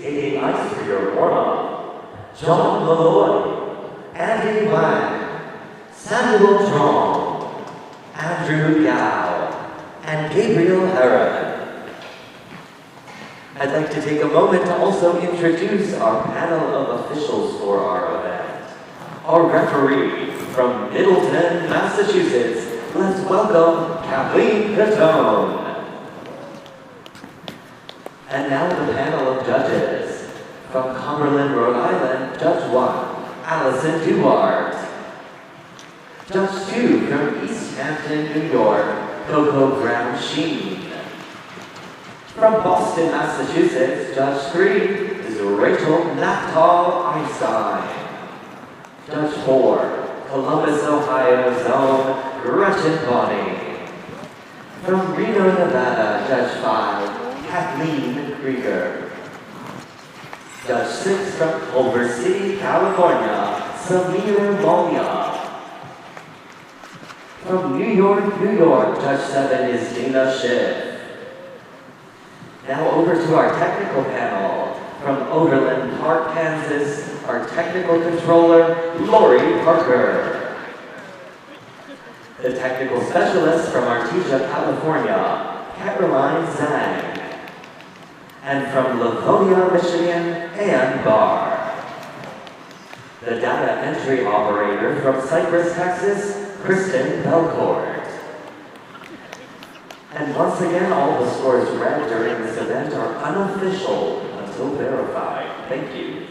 skating ice for your warm-up. John Malloy, Andy Wang, Samuel Truong, Andrew Yao, and Gabriel Heron. I'd like to take a moment to also introduce our panel of officials for our event. Our referee from Middleton, Massachusetts, let's welcome Kathleen Catone. And now the panel of judges. From Cumberland, Rhode Island, Judge 1, Allison Duarte. Judge 2 from East Hampton, New York, Coco Brown-Sheen. From Boston, Massachusetts, Judge 3 is Rachel Naptal Einstein. Judge 4, Columbus, Ohio Zone, Gretchen Bonney. From Reno, Nevada, Judge 5, Kathleen Krieger. Judge 6 from Culver City, California, Samir Molia. From New York, Judge 7 is Dana Schiff. Now over to our technical panel. From Overland Park, Kansas, our technical controller, Lori Parker. The technical specialist from Artesia, California, Caroline Zhang. And from Livonia, Michigan, Ann Barr. The data entry operator from Cypress, Texas, Kristen Belcourt. And once again, all the scores read during this event are unofficial until verified. Thank you.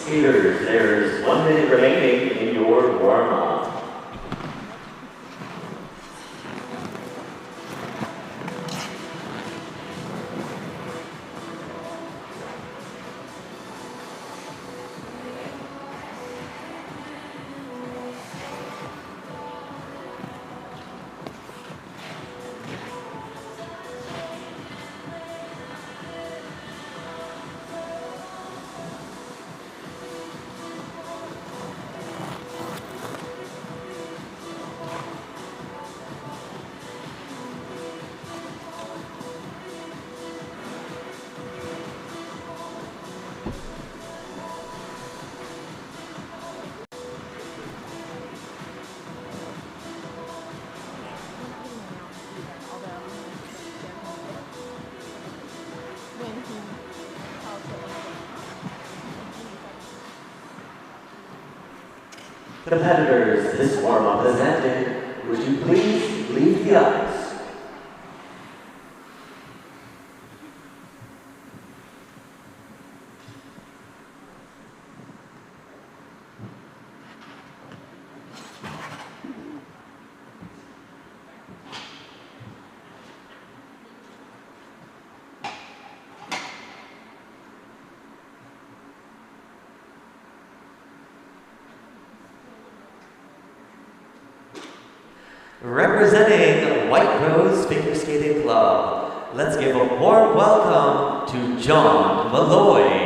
Skaters, there's 1 minute remaining in your warm-up. Competitors, this warm-up has ended. Would you please leave the ice? Representing White Rose Figure Skating Club, let's give a warm welcome to John Malloy.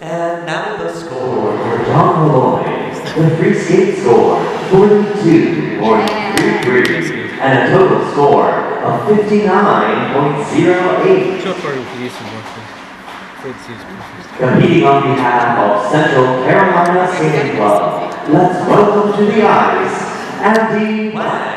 And now the score for John Malloy. The free skate score, 42.33, and a total score of 59.08. Competing on behalf of Central Carolina Skating Club, let's welcome to the ice, Aiden Glenn.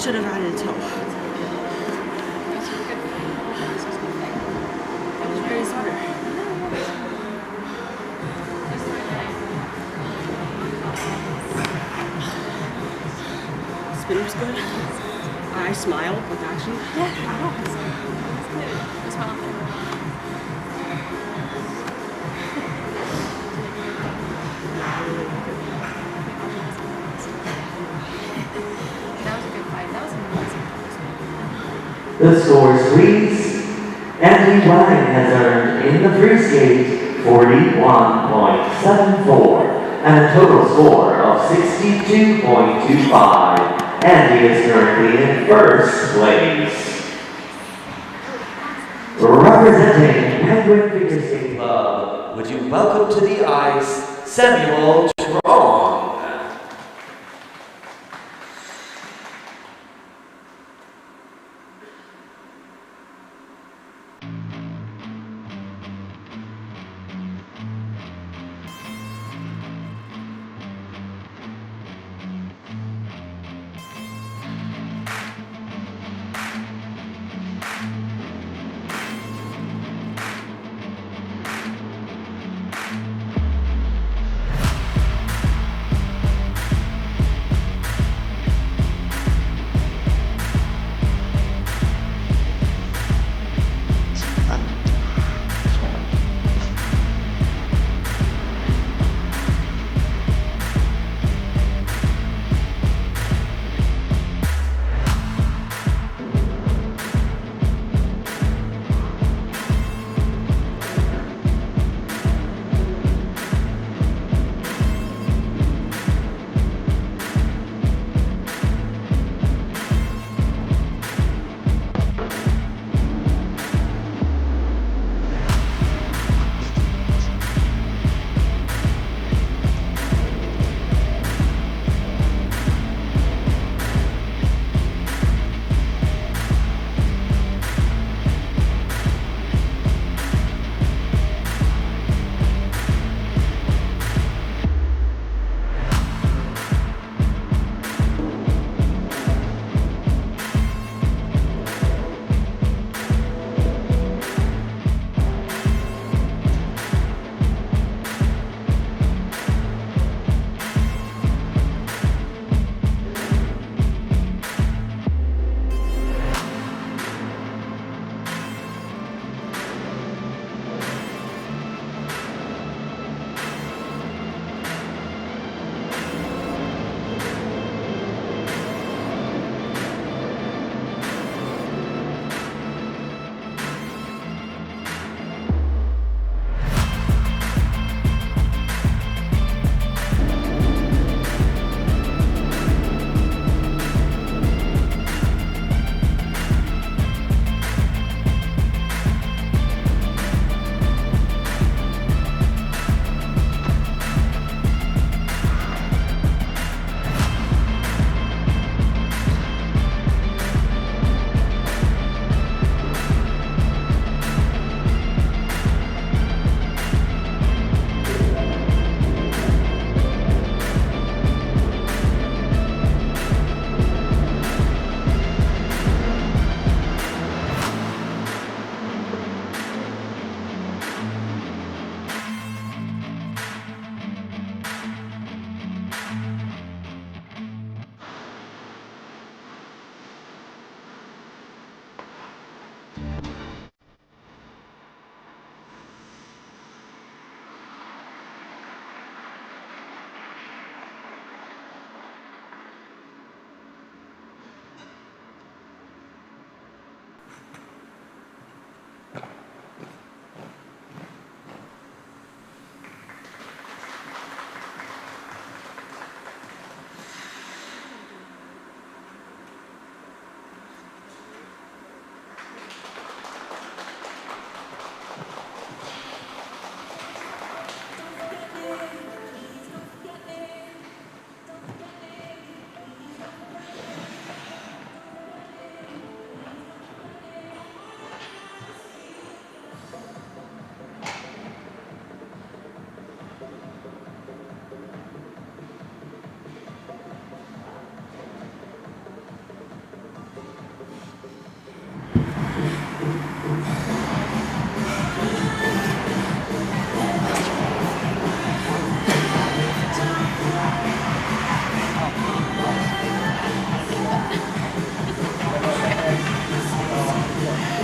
should have added a toe. That was very smart. Spinner's good. I I smiled with action. Yeah, oh, that's good. You smile. That was a good fight. That was amazing. The scores, please. Andy Wang has earned in the free skate 41.74 and a total score of 62.25. Andy is currently in first place. Representing Penguin Figure Skating Club, would you welcome to the ice Samuel Truong?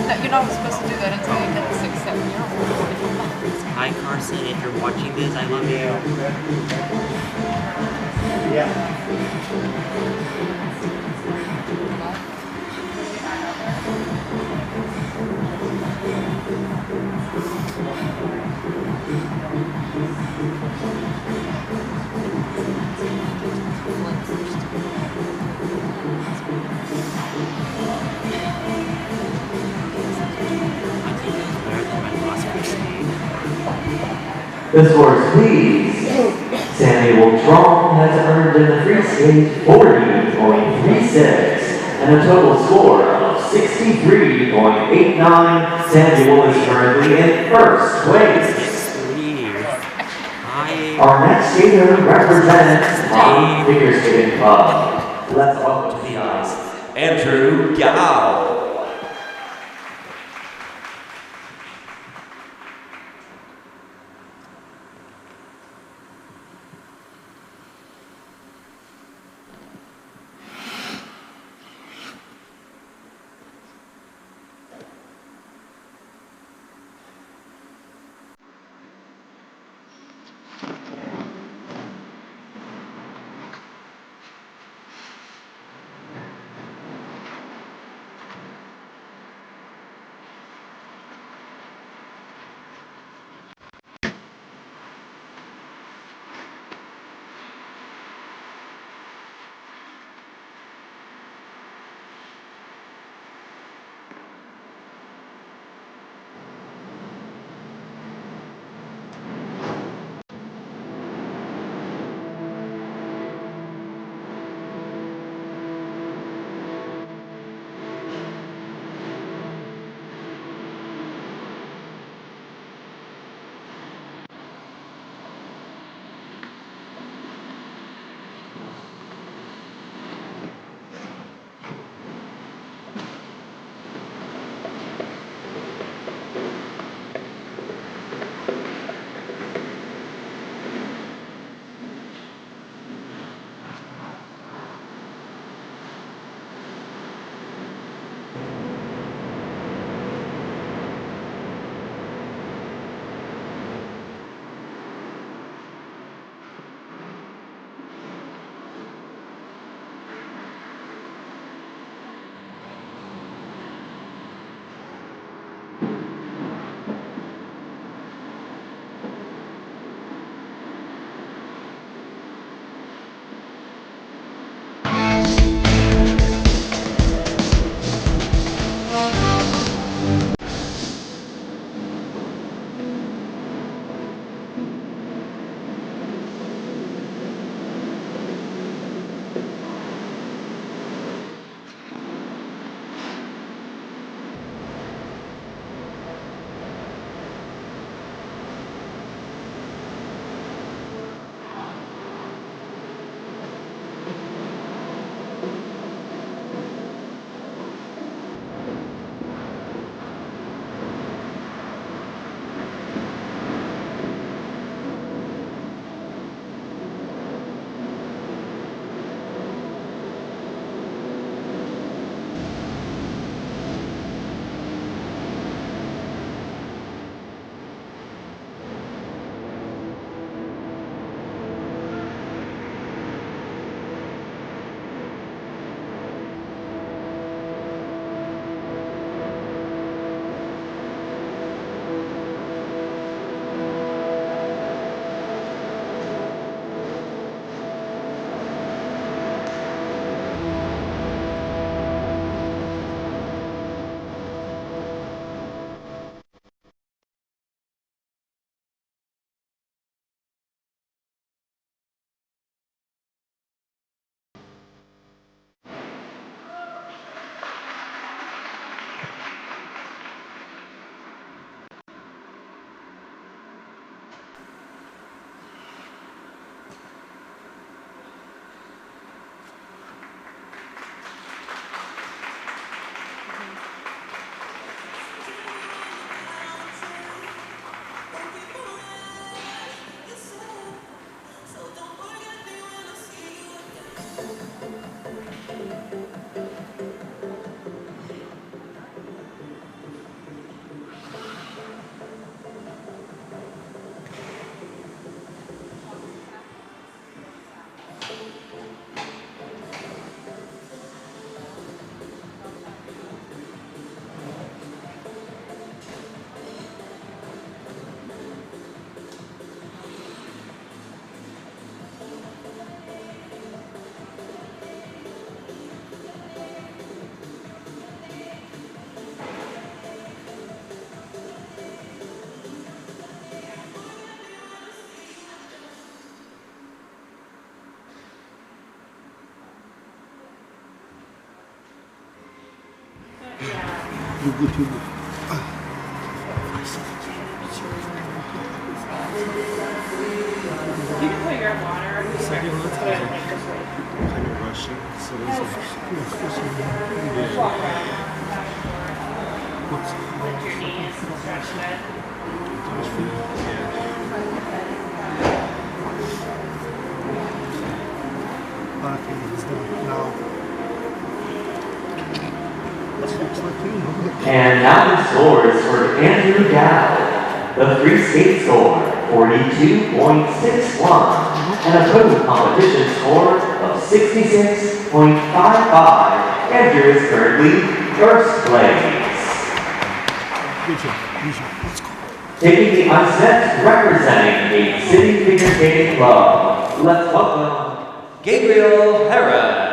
That you're not supposed to do that until you get the 6, 7-year-old. Hi Carson, if you're watching this, I love you. Yeah. The scores, please. Samuel Truong has earned in the free skate 40.36 and a total score of 63.89. Samuel is currently in first place. Our next skater represents Tom Figure Skating Club. Let's welcome to the ice, Andrew Gao. You're good, you're good. You can put your water. Second one, kind of rushing, so there's Lift your knees and stretch a bit. Okay, it's done. Now. And now the scores for Andrew Dow. The free skate score, 42.61, and a total competition score of 66.55. Andrew is currently first place. Good job. Let's go. Taking the ice net, representing the City Figure Skating Club, let's welcome Gabriel Heron.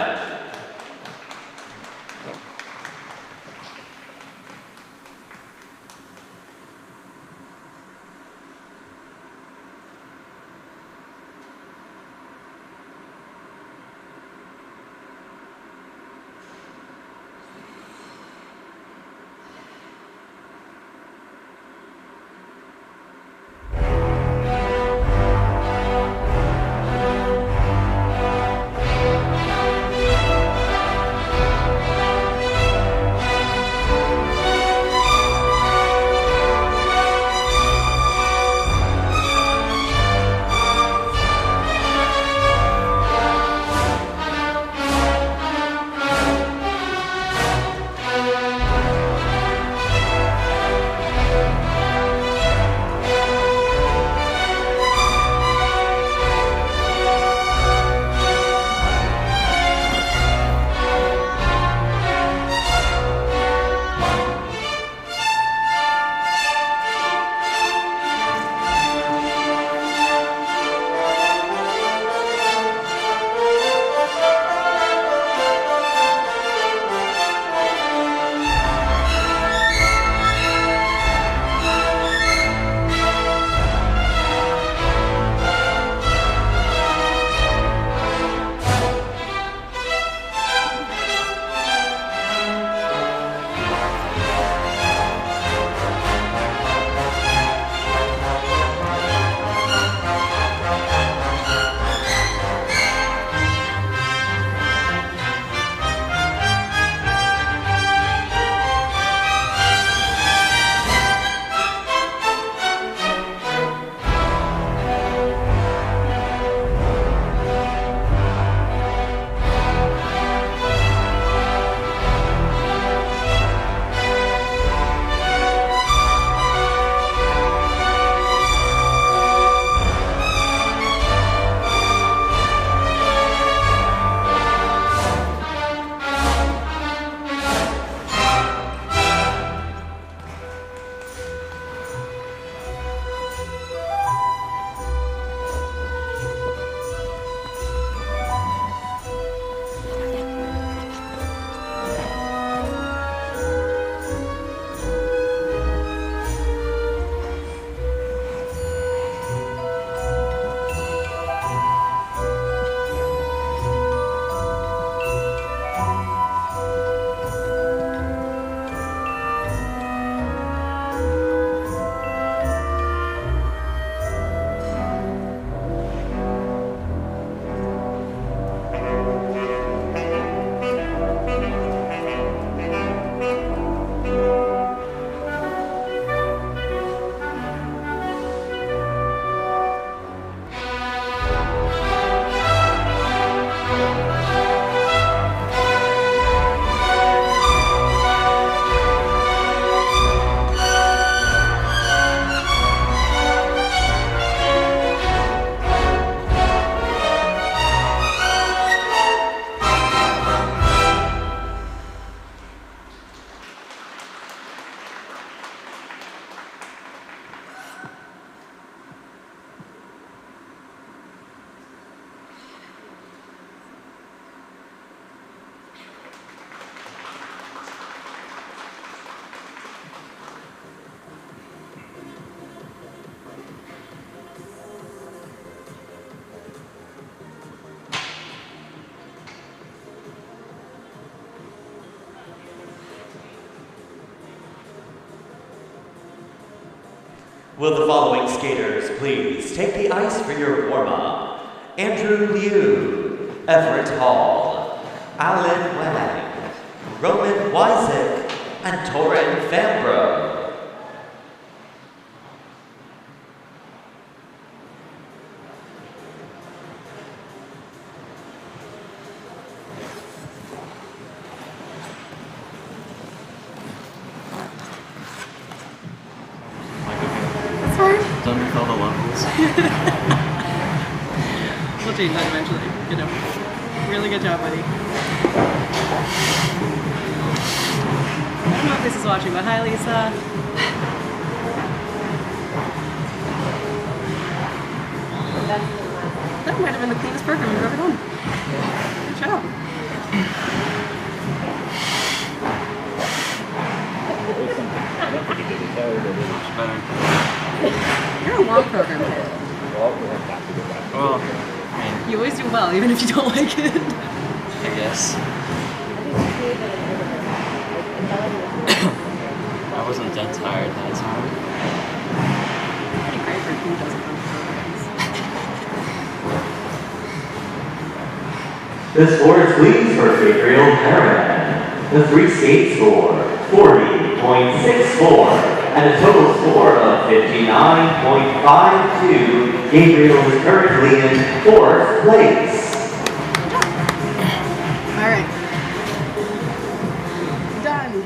Will the following skaters please take the ice for your warm-up? Andrew Liu, Everett Hall, Alan Wang, Roman Wyzik, and Torin Fambrough. Done with all the levels. We'll change that eventually. Good job. Really good job, buddy. I don't know if this is watching, but hi, Lisa. That might have been the cleanest program you've ever done. Good job. You're a long program kid. Well, You always do well, even if you don't like it. I guess. I wasn't dead tired that time. Pretty great for who doesn't run programs. The scores please for Gabriel Heron. The free skate score, 40.64, and a total score of 59.52. Gabriel is currently in 4th place. All right. Done.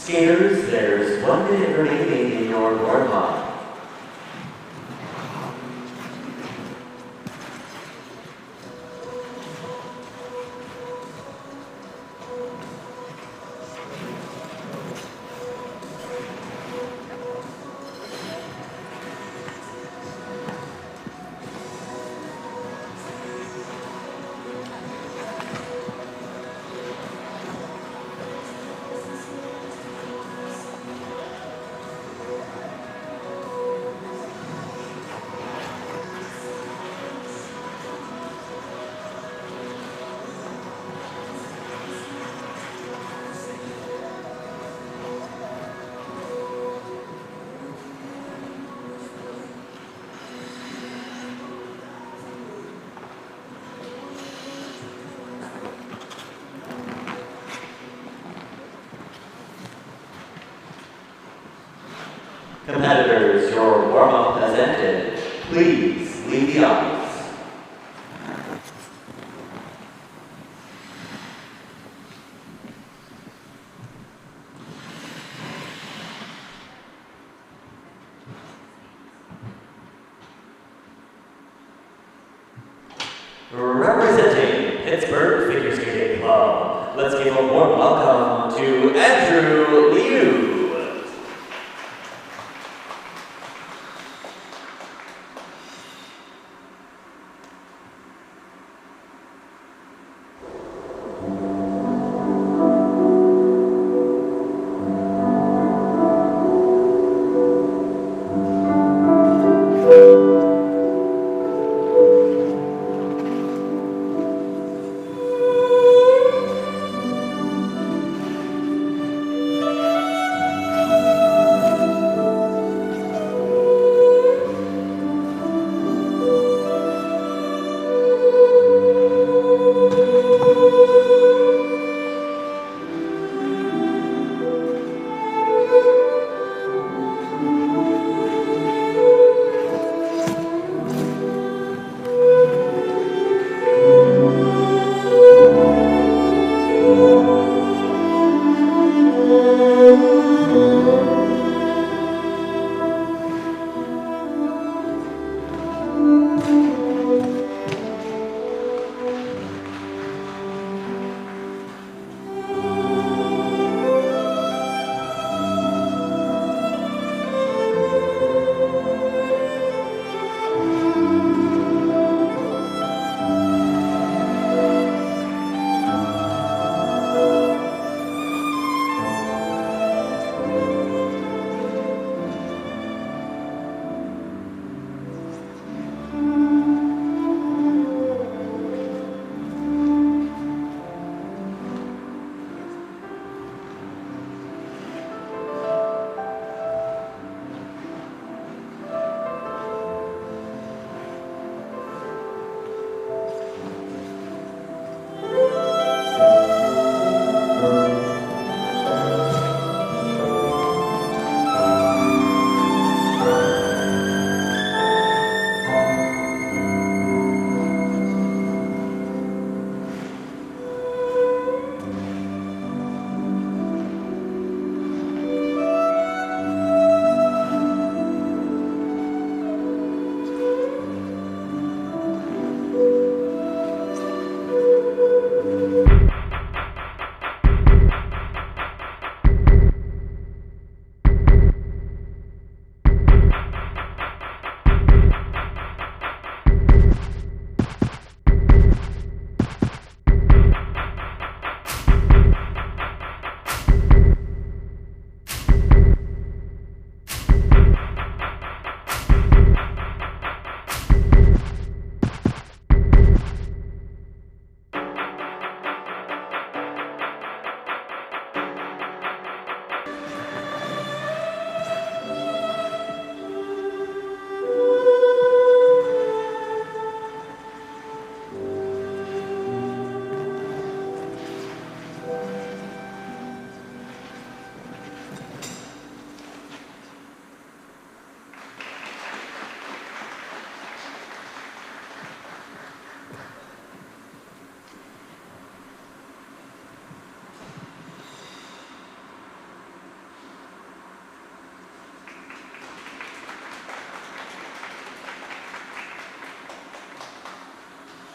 Skaters, there's 1 minute remaining in your warm-up. Competitors, your warm-up has ended. Please leave the ice. Representing Pittsburgh Figure Skating Club, let's give a warm welcome to Andrew Liu.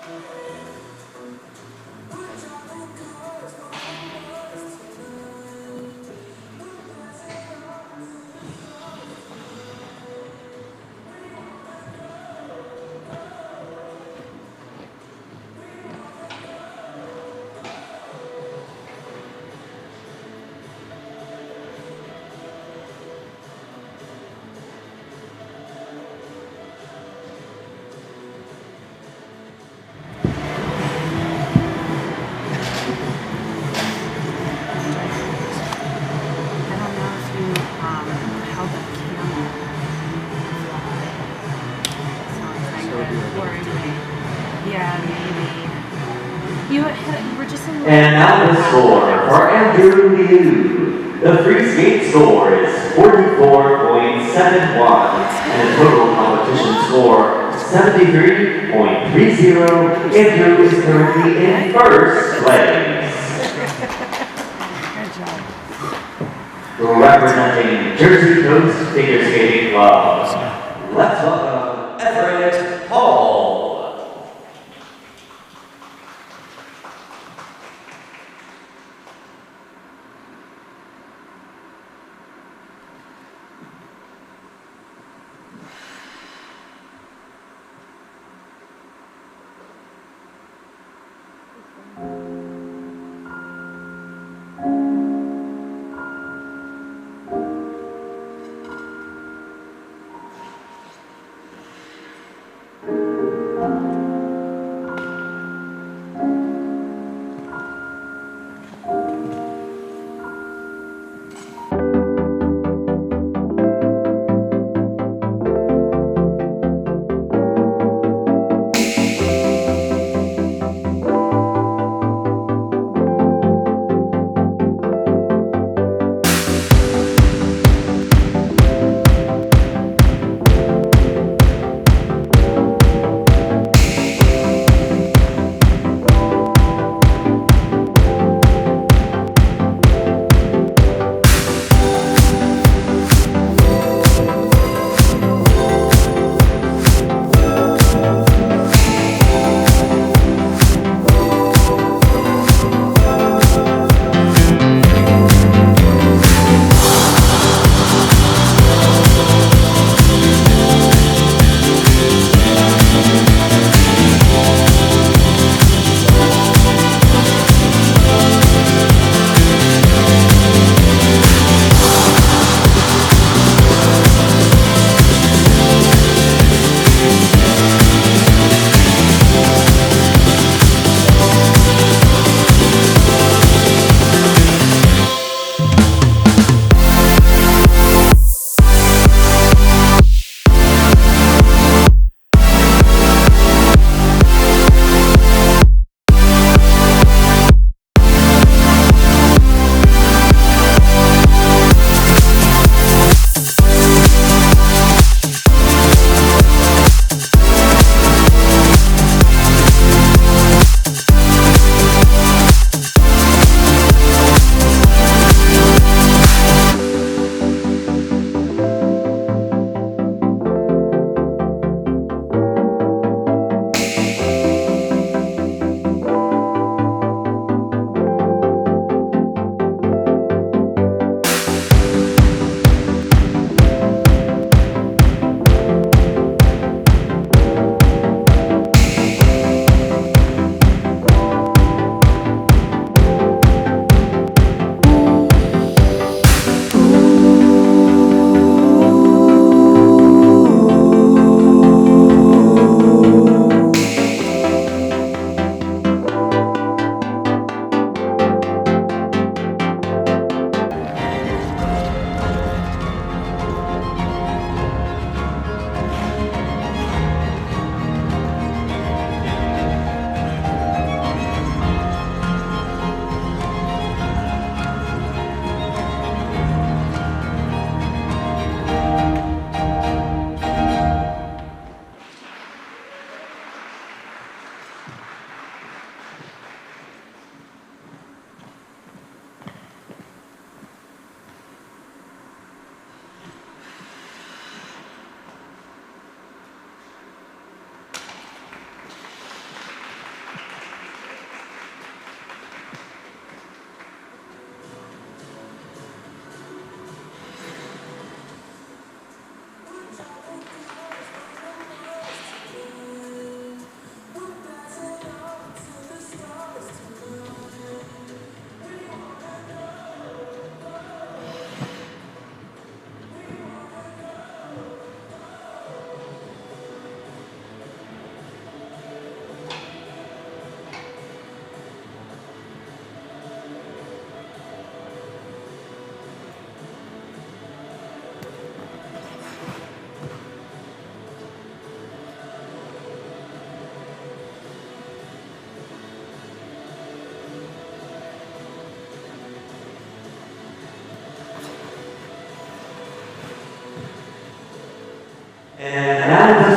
I don't know if you held the camera. So it's like worried me. Yeah, maybe. You were just in the And now the score for Andrew Liu. The free skate score is 44.71, and the total competition score 73.30. Andrew is currently in first place. Good job. Representing Jersey Coast Figure Skating Club, let's welcome Everett Hall.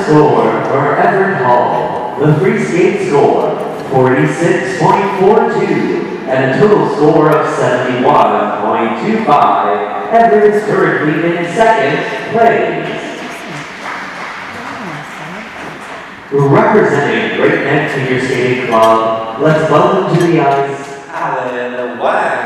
score for Everett Hall. The free skate score, 46.42, and a total score of 71.25. Everett is currently in second place. Representing Great Neck Figure Skating Club, let's welcome to the ice, Aiden Glenn.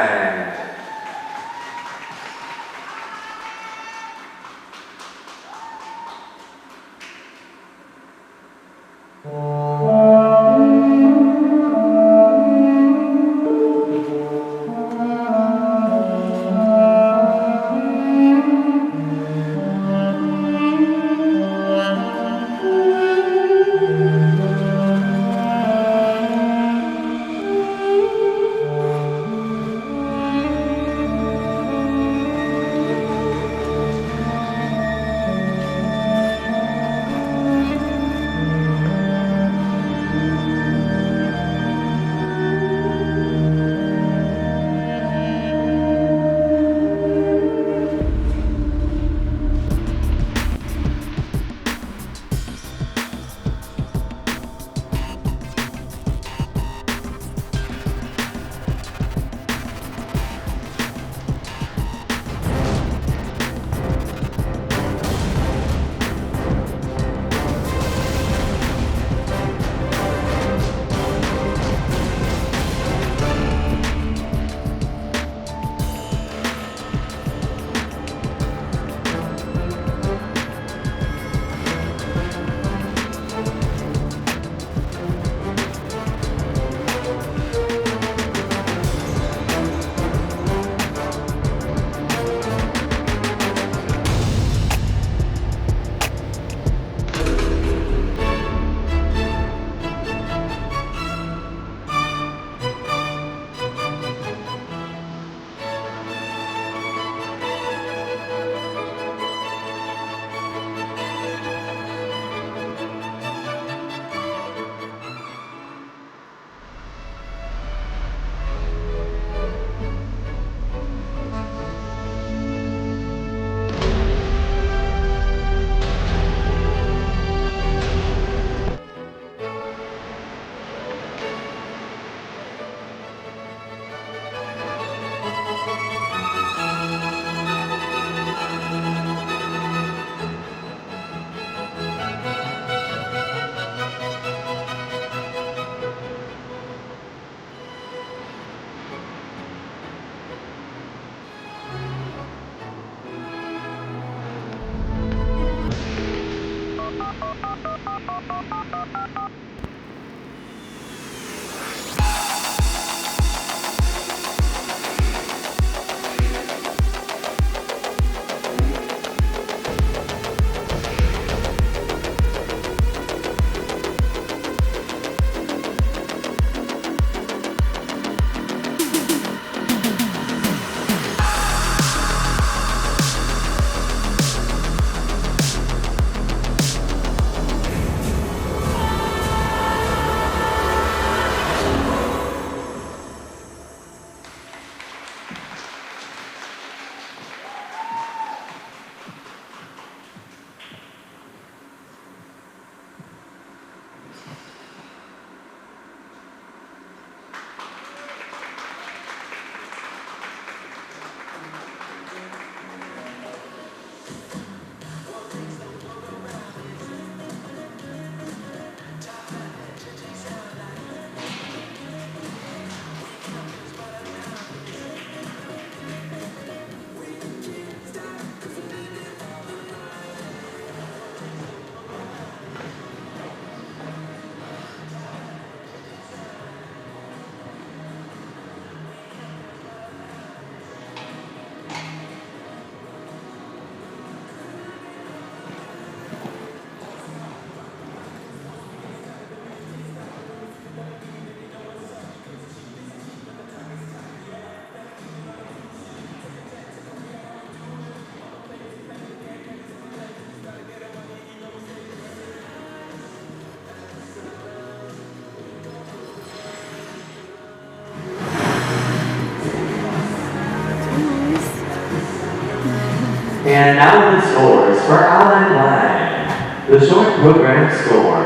And now the scores for Aiden Glenn. The short program score.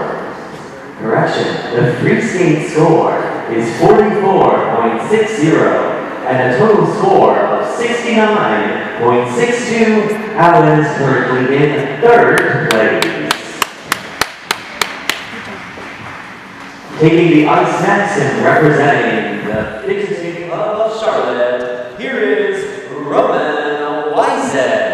Correction, the free skate score is 44.60 and a total score of 69.62. Alan is currently in third place. Taking the ice next and representing the figure skating club of Charlotte, here is Roman Wyzik.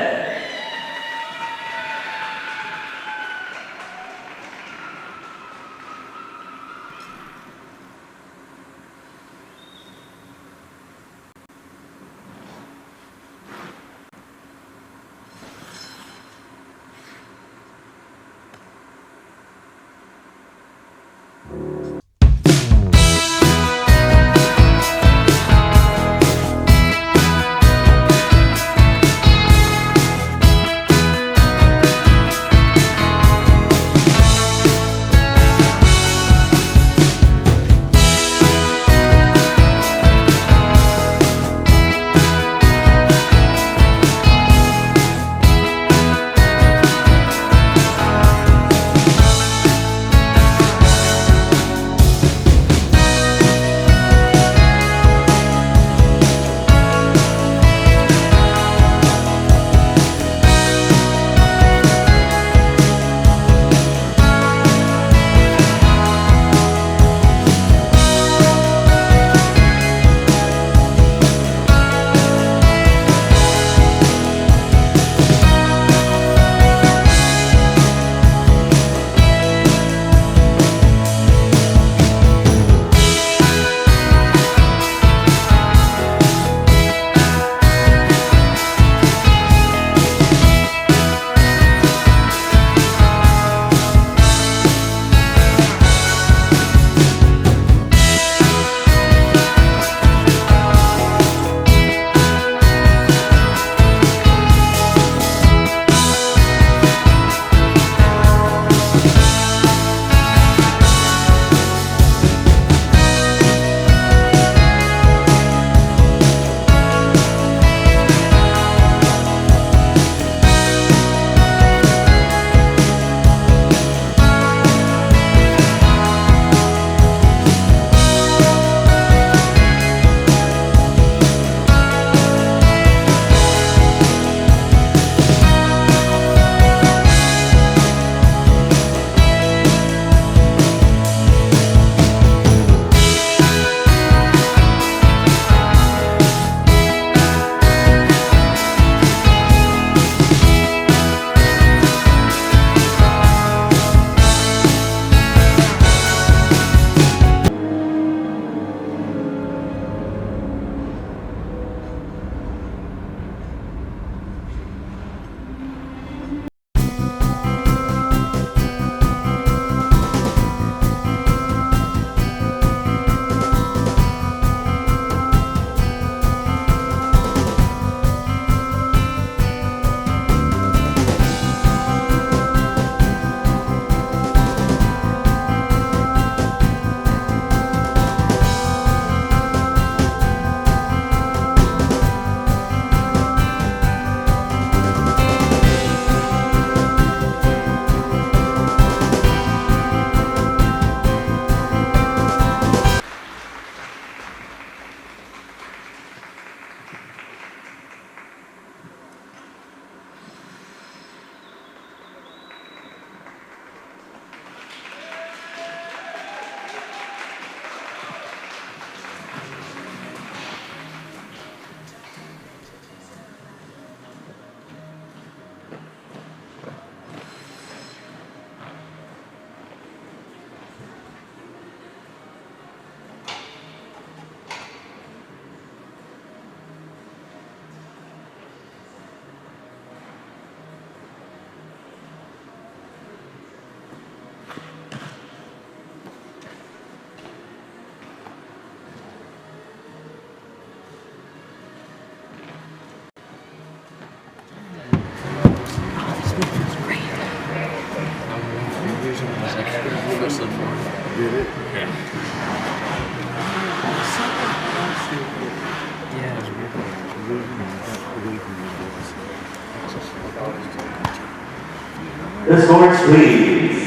The scores, please.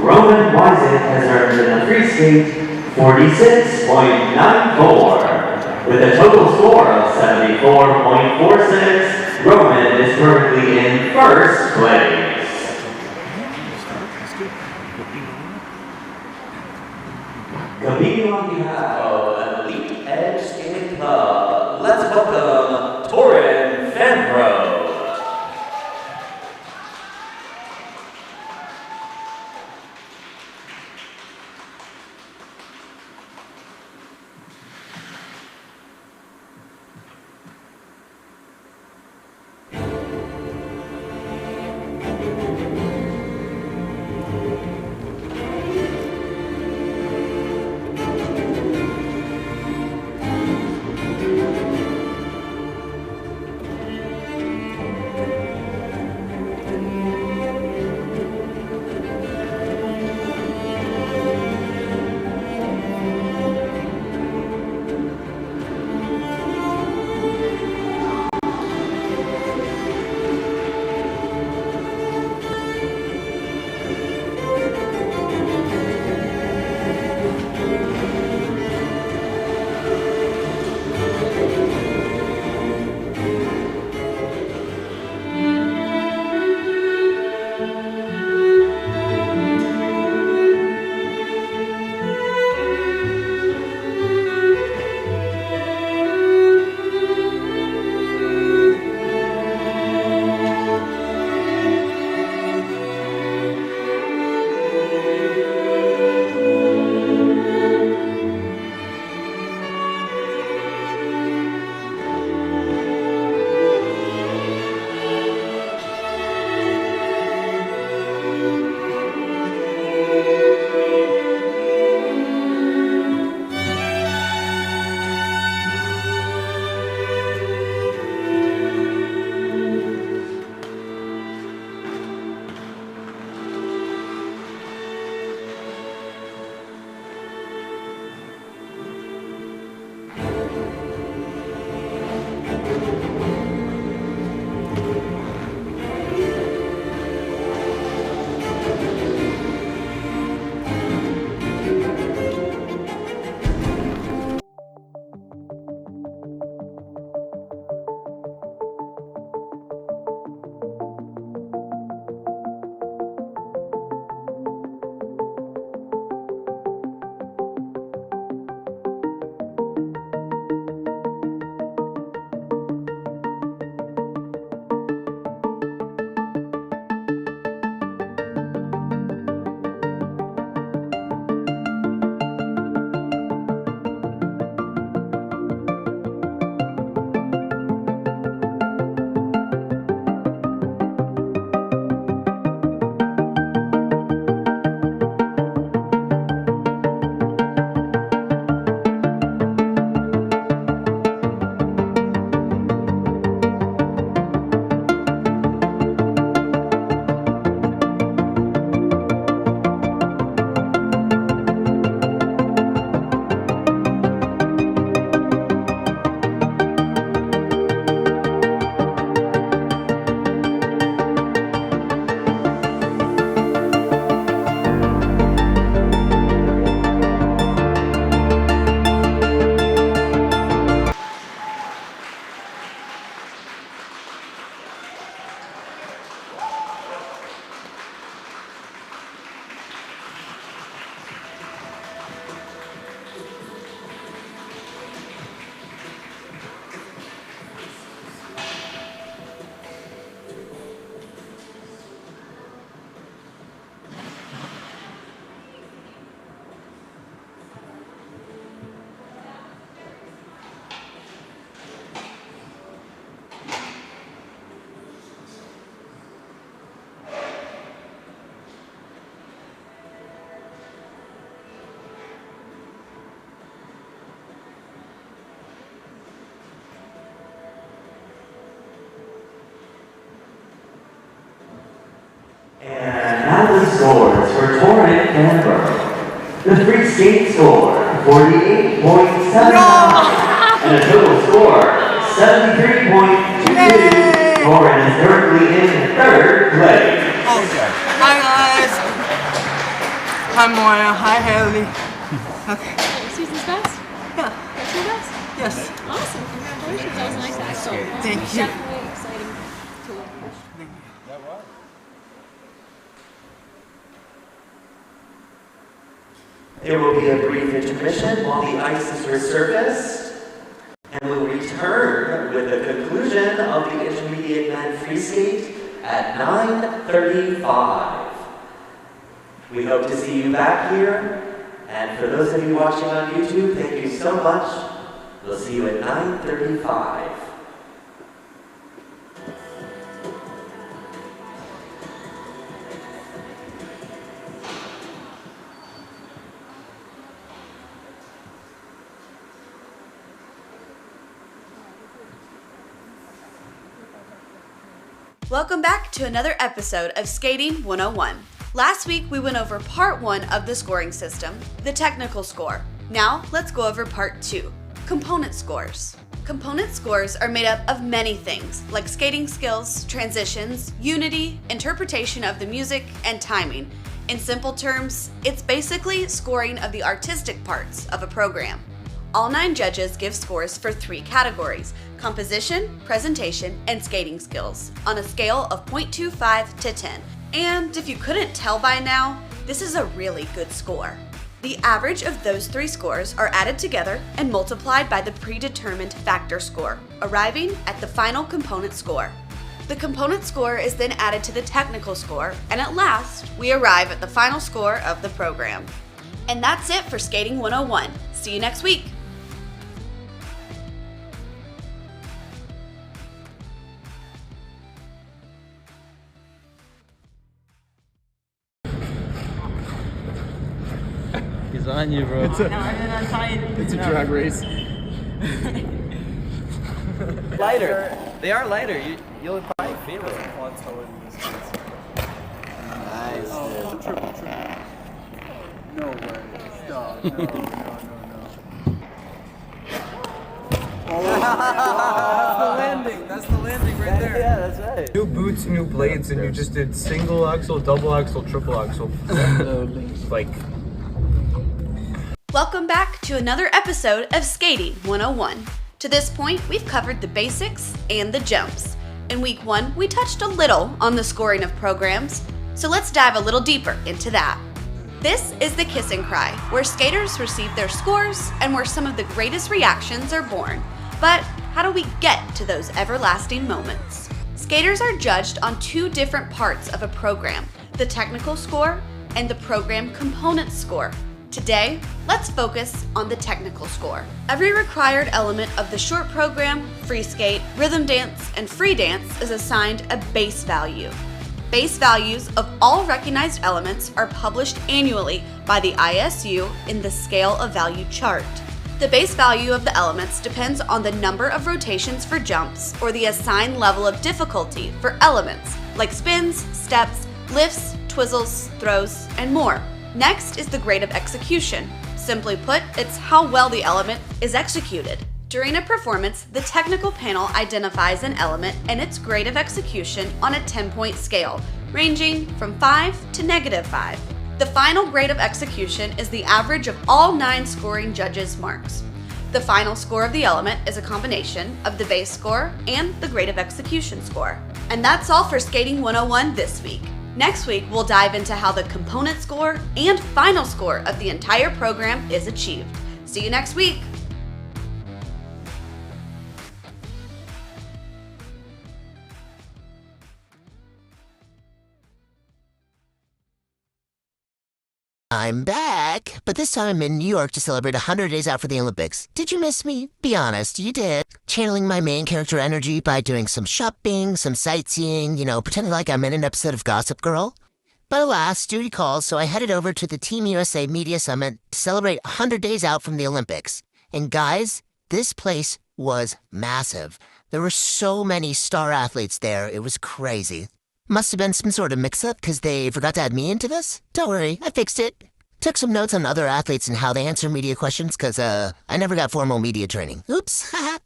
Roman Wyzik has earned in the free skate 46.94. With a total score of 74.46, Roman is currently in first place. Competing on behalf of Elite Edge Skating Club, let's welcome Torin Fambrough. scores for Torin Fambrough. The free skate score, 48.79, and a total score, 73.22. Torin is currently in third place. Hi, Moya. Hi, Haley. Okay. Susan's best? Yeah. That's your best? Yes. Awesome. Congratulations. That was a nice accident. Thank you. Definitely exciting to watch. There will be a brief intermission while the ice is resurfaced, and we'll return with the conclusion of the intermediate men free skate at 9:35. We hope to see you back here, and for those of you watching on YouTube, thank you so much. We'll see you at 9:35. Welcome back to another episode of Skating 101. Last week we went over part 1 of the scoring system, the technical score. Now let's go over part 2, component scores. Component scores are made up of many things, like skating skills, transitions, unity, interpretation of the music, and timing. In simple terms, it's basically scoring of the artistic parts of a program. All 9 judges give scores for 3 categories: composition, presentation, and skating skills, on a scale of 0.25 to 10. And if you couldn't tell by now, this is a really good score. The average of those 3 scores are added together and multiplied by the predetermined factor score, arriving at the final component score. The component score is then added to the technical score, and at last, we arrive at the final score of the program. And that's it for Skating 101. See you next week. He's on you, bro. It's a drag race. Lighter. They are lighter. You'll probably feel it. Nice. Oh, triple. No way. Stop. No. That's the landing right there. Yeah, that's right. New boots, new blades, and you just did single axle, double axle, triple axle. Like. Welcome back to another episode of Skating 101. To this point, we've covered the basics and the jumps. In week 1, we touched a little on the scoring of programs, so let's dive a little deeper into that. This is the kiss and cry, where skaters receive their scores and where some of the greatest reactions are born. But how do we get to those everlasting moments? Skaters are judged on 2 different parts of a program, the technical score and the program component score. Today, let's focus on the technical score. Every required element of the short program, free skate, rhythm dance, and free dance is assigned a base value. Base values of all recognized elements are published annually by the ISU in the Scale of Value chart. The base value of the elements depends on the number of rotations for jumps or the assigned level of difficulty for elements like spins, steps, lifts, twizzles, throws, and more. Next is the grade of execution. Simply put, it's how well the element is executed. During a performance, the technical panel identifies an element and its grade of execution on a 10-point scale, ranging from 5 to -5. The final grade of execution is the average of all 9 scoring judges' marks. The final score of the element is a combination of the base score and the grade of execution score. And that's all for Skating 101 this week. Next week, we'll dive into how the component score and final score of the entire program is achieved. See you next week. I'm back, but this time I'm in New York to celebrate 100 days out for the Olympics. Did you miss me? Be honest, you did. Channeling my main character energy by doing some shopping, some sightseeing, pretending like I'm in an episode of Gossip Girl. But alas, duty calls, so I headed over to the Team USA Media Summit to celebrate 100 days out from the Olympics. And guys, this place was massive. There were so many star athletes there, it was crazy. Must have been some sort of mix-up because they forgot to add me into this? Don't worry, I fixed it. Took some notes on other athletes and how they answer media questions because, I never got formal media training. Oops, haha.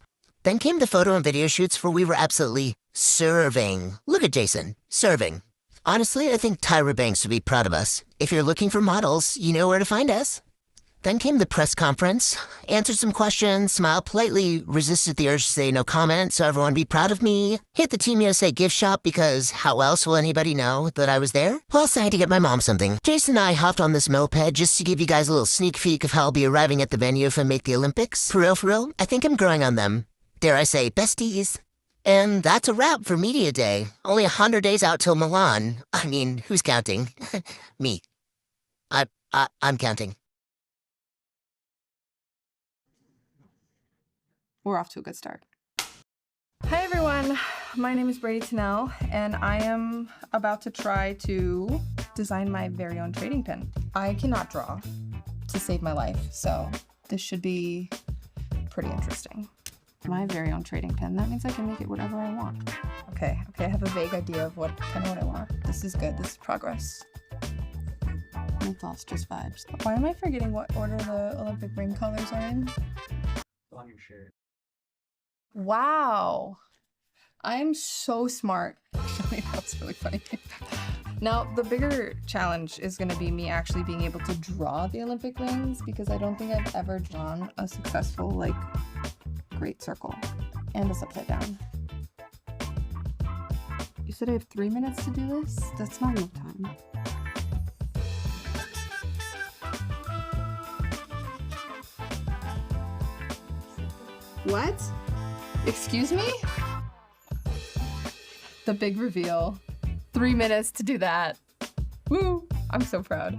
Then came the photo and video shoots where we were absolutely serving. Look at Jason, serving. Honestly, I think Tyra Banks would be proud of us. If you're looking for models, you know where to find us. Then came the press conference, answered some questions, smiled politely, resisted the urge to say no comment so everyone be proud of me, hit the Team USA gift shop because how else will anybody know that I was there? Plus, I had to get my mom something. Jason and I hopped on this moped just to give you guys a little sneak peek of how I'll be arriving at the venue if I make the Olympics. For real, I think I'm growing on them. Dare I say, besties. And that's a wrap for Media Day. Only 100 days out till Milan. I mean, who's counting? Me. I'm counting. We're off to a good start. Hi everyone, my name is Brady Tennell, and I am about to try to design my very own trading pin. I cannot draw to save my life, so this should be pretty interesting. My very own trading pin, that means I can make it whatever I want. Okay, I have a vague idea of what I want. This is good, this is progress. No thoughts, just vibes. Why am I forgetting what order the Olympic ring colors are in? On your shirt. Wow, I'm so smart. Actually, that's really funny. Now, the bigger challenge is going to be me actually being able to draw the Olympic rings, because I don't think I've ever drawn a successful, like, great circle. And it's upside down. You said I have 3 minutes to do this? That's not enough time. What? Excuse me? The big reveal. 3 minutes to do that. Woo! I'm so proud.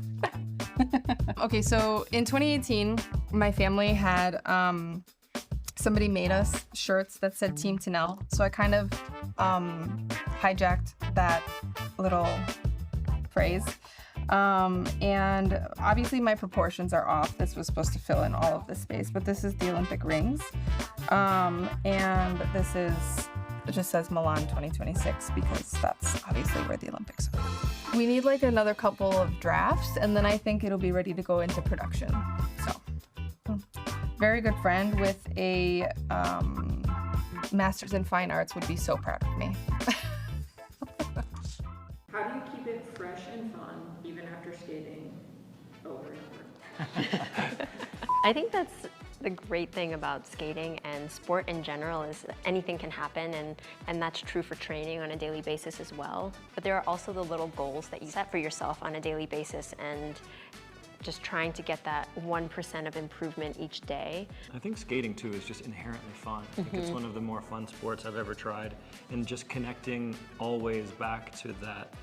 Okay, so in 2018, my family had somebody made us shirts that said Team Tennell. So I kind of hijacked that little phrase. And obviously my proportions are off. This was supposed to fill in all of this space, but this is the Olympic rings. And this is, it just says Milan 2026 because that's obviously where the Olympics are. We need like another couple of drafts, and then I think it'll be ready to go into production. So, very good friend with a master's in fine arts would be so proud of me. How do you keep it fresh and fun even after skating over and over? I think that's the great thing about skating and sport in general is that anything can happen, and that's true for training on a daily basis as well. But there are also the little goals that you set for yourself on a daily basis, and just trying to get that 1% of improvement each day. I think skating too is just inherently fun. I think it's one of the more fun sports I've ever tried, and just connecting always back to that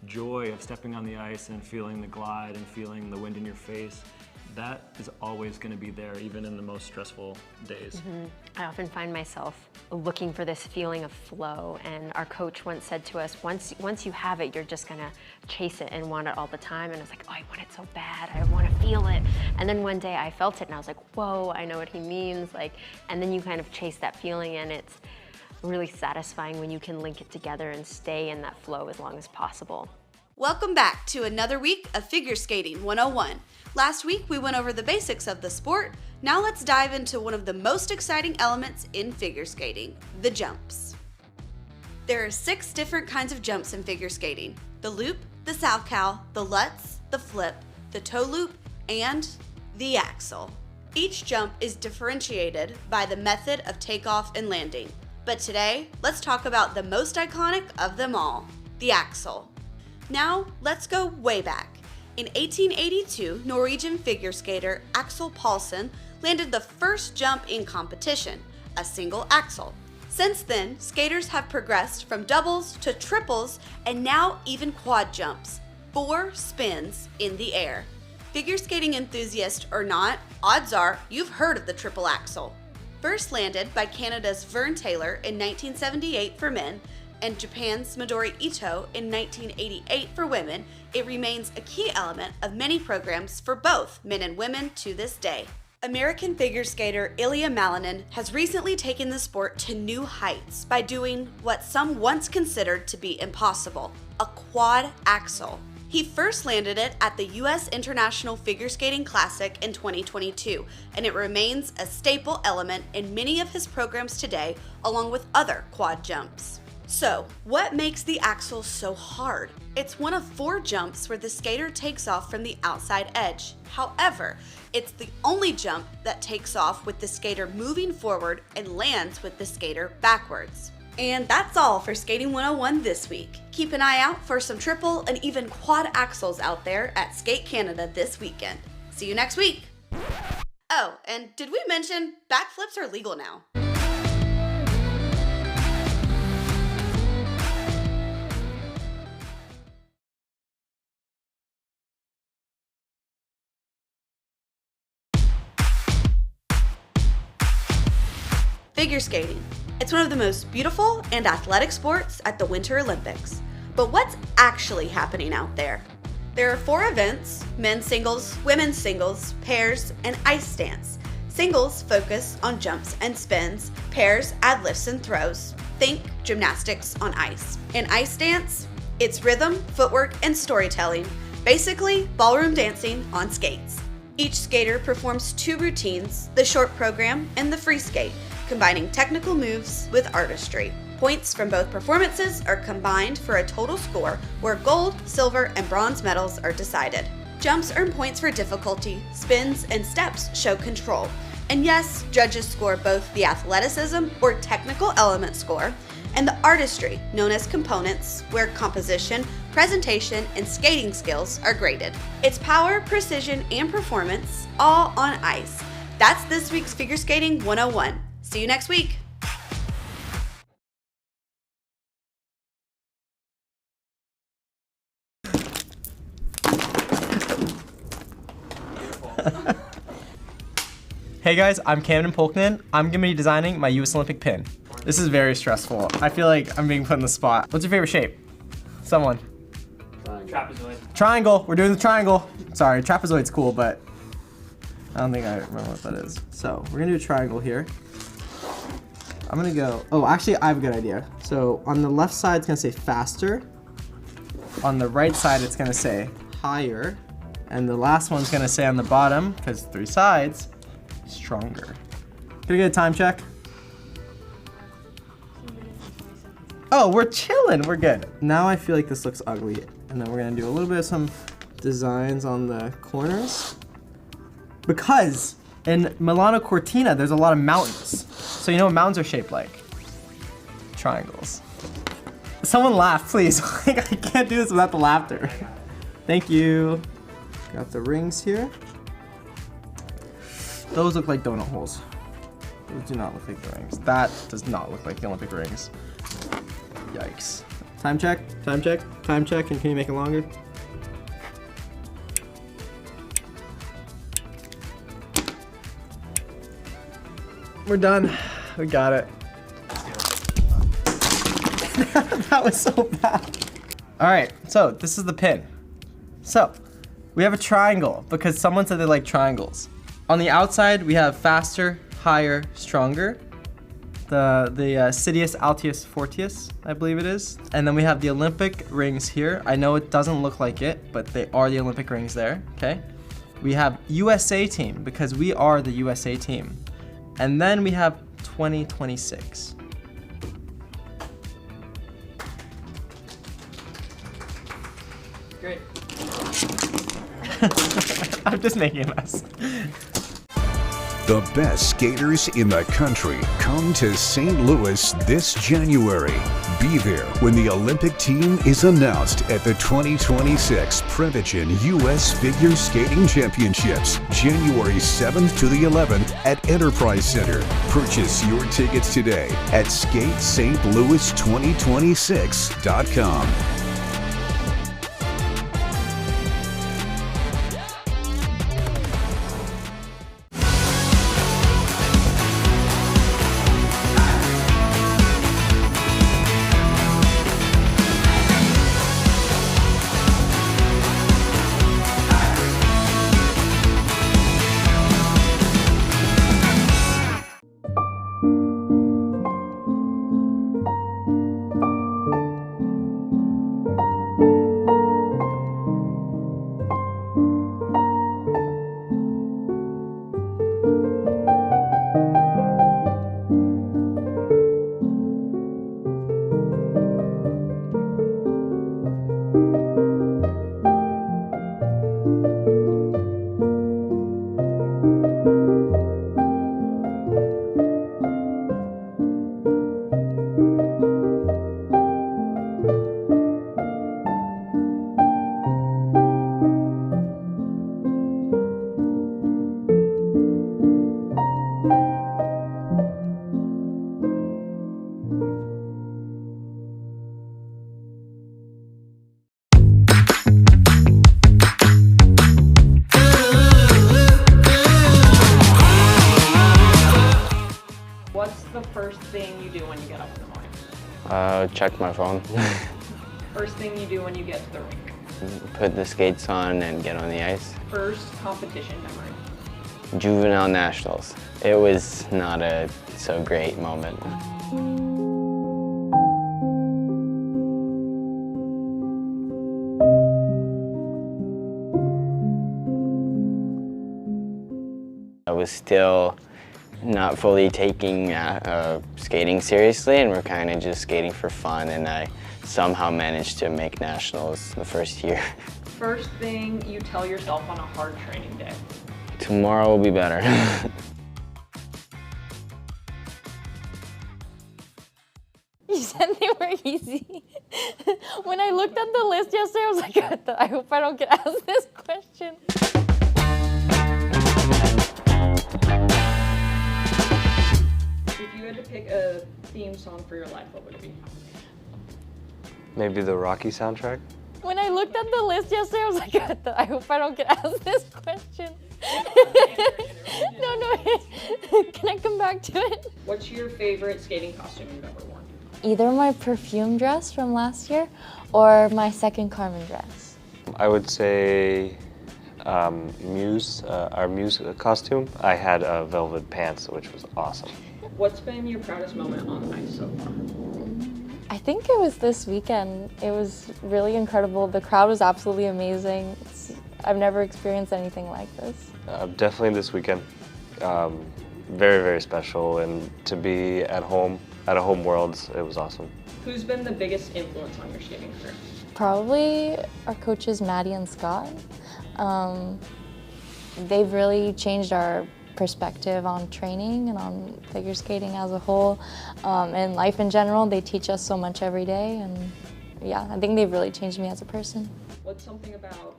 joy of stepping on the ice and feeling the glide and feeling the wind in your face. That is always going to be there, even in the most stressful days. I often find myself looking for this feeling of flow, and our coach once said to us, once you have it, you're just going to chase it and want it all the time. And I was like, oh, I want it so bad, I want to feel it. And then one day I felt it and I was like, whoa, I know what he means. Like, and then you kind of chase that feeling, and it's really satisfying when you can link it together and stay in that flow as long as possible. Welcome back to another week of Figure Skating 101. Last week we went over the basics of the sport. Now let's dive into one of the most exciting elements in figure skating, the jumps. There are 6 different kinds of jumps in figure skating: the loop, the salchow, the lutz, the flip, the toe loop, and the axel. Each jump is differentiated by the method of takeoff and landing. But today, let's talk about the most iconic of them all, the axel. Now, let's go way back. In 1882, Norwegian figure skater Axel Paulsen landed the first jump in competition, a single axel. Since then, skaters have progressed from doubles to triples and now even quad jumps, 4 spins in the air. Figure skating enthusiast or not, odds are you've heard of the triple axel. First landed by Canada's Vern Taylor in 1978 for men, and Japan's Midori Ito in 1988 for women, it remains a key element of many programs for both men and women to this day. American figure skater Ilya Malinin has recently taken the sport to new heights by doing what some once considered to be impossible, a quad axel. He first landed it at the U.S. International Figure Skating Classic in 2022, and it remains a staple element in many of his programs today, along with other quad jumps. So, what makes the axel so hard? It's one of 4 jumps where the skater takes off from the outside edge. However, it's the only jump that takes off with the skater moving forward and lands with the skater backwards. And that's all for Skating 101 this week. Keep an eye out for some triple and even quad axles out there at Skate Canada this weekend. See you next week. Oh, and did we mention backflips are legal now? Figure skating. It's one of the most beautiful and athletic sports at the Winter Olympics. But what's actually happening out there? There are 4 events: men's singles, women's singles, pairs, and ice dance. Singles focus on jumps and spins, pairs add lifts and throws. Think gymnastics on ice. In ice dance, it's rhythm, footwork, and storytelling. Basically, ballroom dancing on skates. Each skater performs 2 routines, the short program and the free skate, combining technical moves with artistry. Points from both performances are combined for a total score where gold, silver, and bronze medals are decided. Jumps earn points for difficulty, spins and steps show control. And yes, judges score both the athleticism or technical element score and the artistry, known as components, where composition, presentation, and skating skills are graded. It's power, precision, and performance, all on ice. That's this week's Figure Skating 101. See you next week. Hey guys, I'm Camden Polkman. I'm gonna be designing my US Olympic pin. This is very stressful. I feel like I'm being put in the spot. What's your favorite shape? Someone. Trapezoid. Triangle. We're doing the triangle. Sorry, trapezoid's cool, but I don't think I remember what that is. So we're gonna do a triangle here. I'm gonna go, oh, actually I have a good idea. So on the left side, it's gonna say faster. On the right side, it's gonna say higher. And the last one's gonna say on the bottom, because 3 sides, stronger. Can I get a time check? Oh, we're chilling, we're good. Now I feel like this looks ugly. And then we're gonna do a little bit of some designs on the corners. Because in Milano Cortina, there's a lot of mountains. So you know what mountains are shaped like? Triangles. Someone laugh, please. I can't do this without the laughter. Thank you. Got the rings here. Those look like donut holes. Those do not look like the rings. That does not look like the Olympic rings. Yikes. Time check, time check, time check, and can you make it longer? We're done. We got it. That was so bad. All right, so this is the pin. So we have a triangle because someone said they like triangles. On the outside, we have faster, higher, stronger. The Sidious, Altius, Fortius, I believe it is. And then we have the Olympic rings here. I know it doesn't look like it, but they are the Olympic rings there, okay? We have USA team because we are the USA team. And then we have 2026. Great. I'm just making a mess. The best skaters in the country come to St. Louis this January. Be there when the Olympic team is announced at the 2026 Prevagen U.S. Figure Skating Championships, January 7th to the 11th at Enterprise Center. Purchase your tickets today at skatestlouis2026.com. Check my phone. First thing you do when you get to the rink. Put the skates on and get on the ice. First competition memory. Juvenile Nationals. It was not a so great moment. I was still not fully taking skating seriously, and we're kind of just skating for fun, and I somehow managed to make nationals the first year. First thing you tell yourself on a hard training day. Tomorrow will be better. You said they were easy. When I looked at the list yesterday, I was like, I hope I don't get asked this question. If you had to pick a theme song for your life, what would it be? Maybe the Rocky soundtrack? When I looked at the list yesterday, I was like, I hope I don't get asked this question. No. Can I come back to it? What's your favorite skating costume you've ever worn? Either my perfume dress from last year or my second Carmen dress. I would say Muse, our Muse costume. I had velvet pants, which was awesome. What's been your proudest moment on ice so far? I think it was this weekend. It was really incredible. The crowd was absolutely amazing. I've never experienced anything like this. Definitely this weekend. Very, very special, and to be at home, at a home Worlds, it was awesome. Who's been the biggest influence on your skating career? Probably our coaches, Maddie and Scott. They've really changed our perspective on training and on figure skating as a whole, and life in general. They teach us so much every day, and yeah, I think they've really changed me as a person. What's something about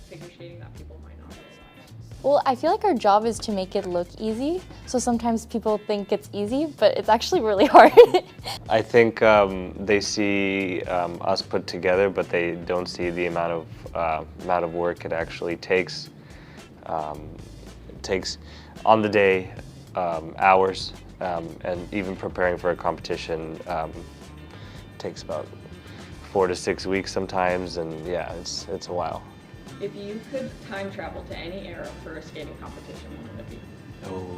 figure skating that people might not realize? Well, I feel like our job is to make it look easy, so sometimes people think it's easy, but it's actually really hard. I think they see us put together, but they don't see the amount of work it actually takes. It takes on the day hours, and even preparing for a competition takes about 4 to 6 weeks sometimes, and yeah, it's a while. If you could time travel to any era for a skating competition, what would it be? Oh.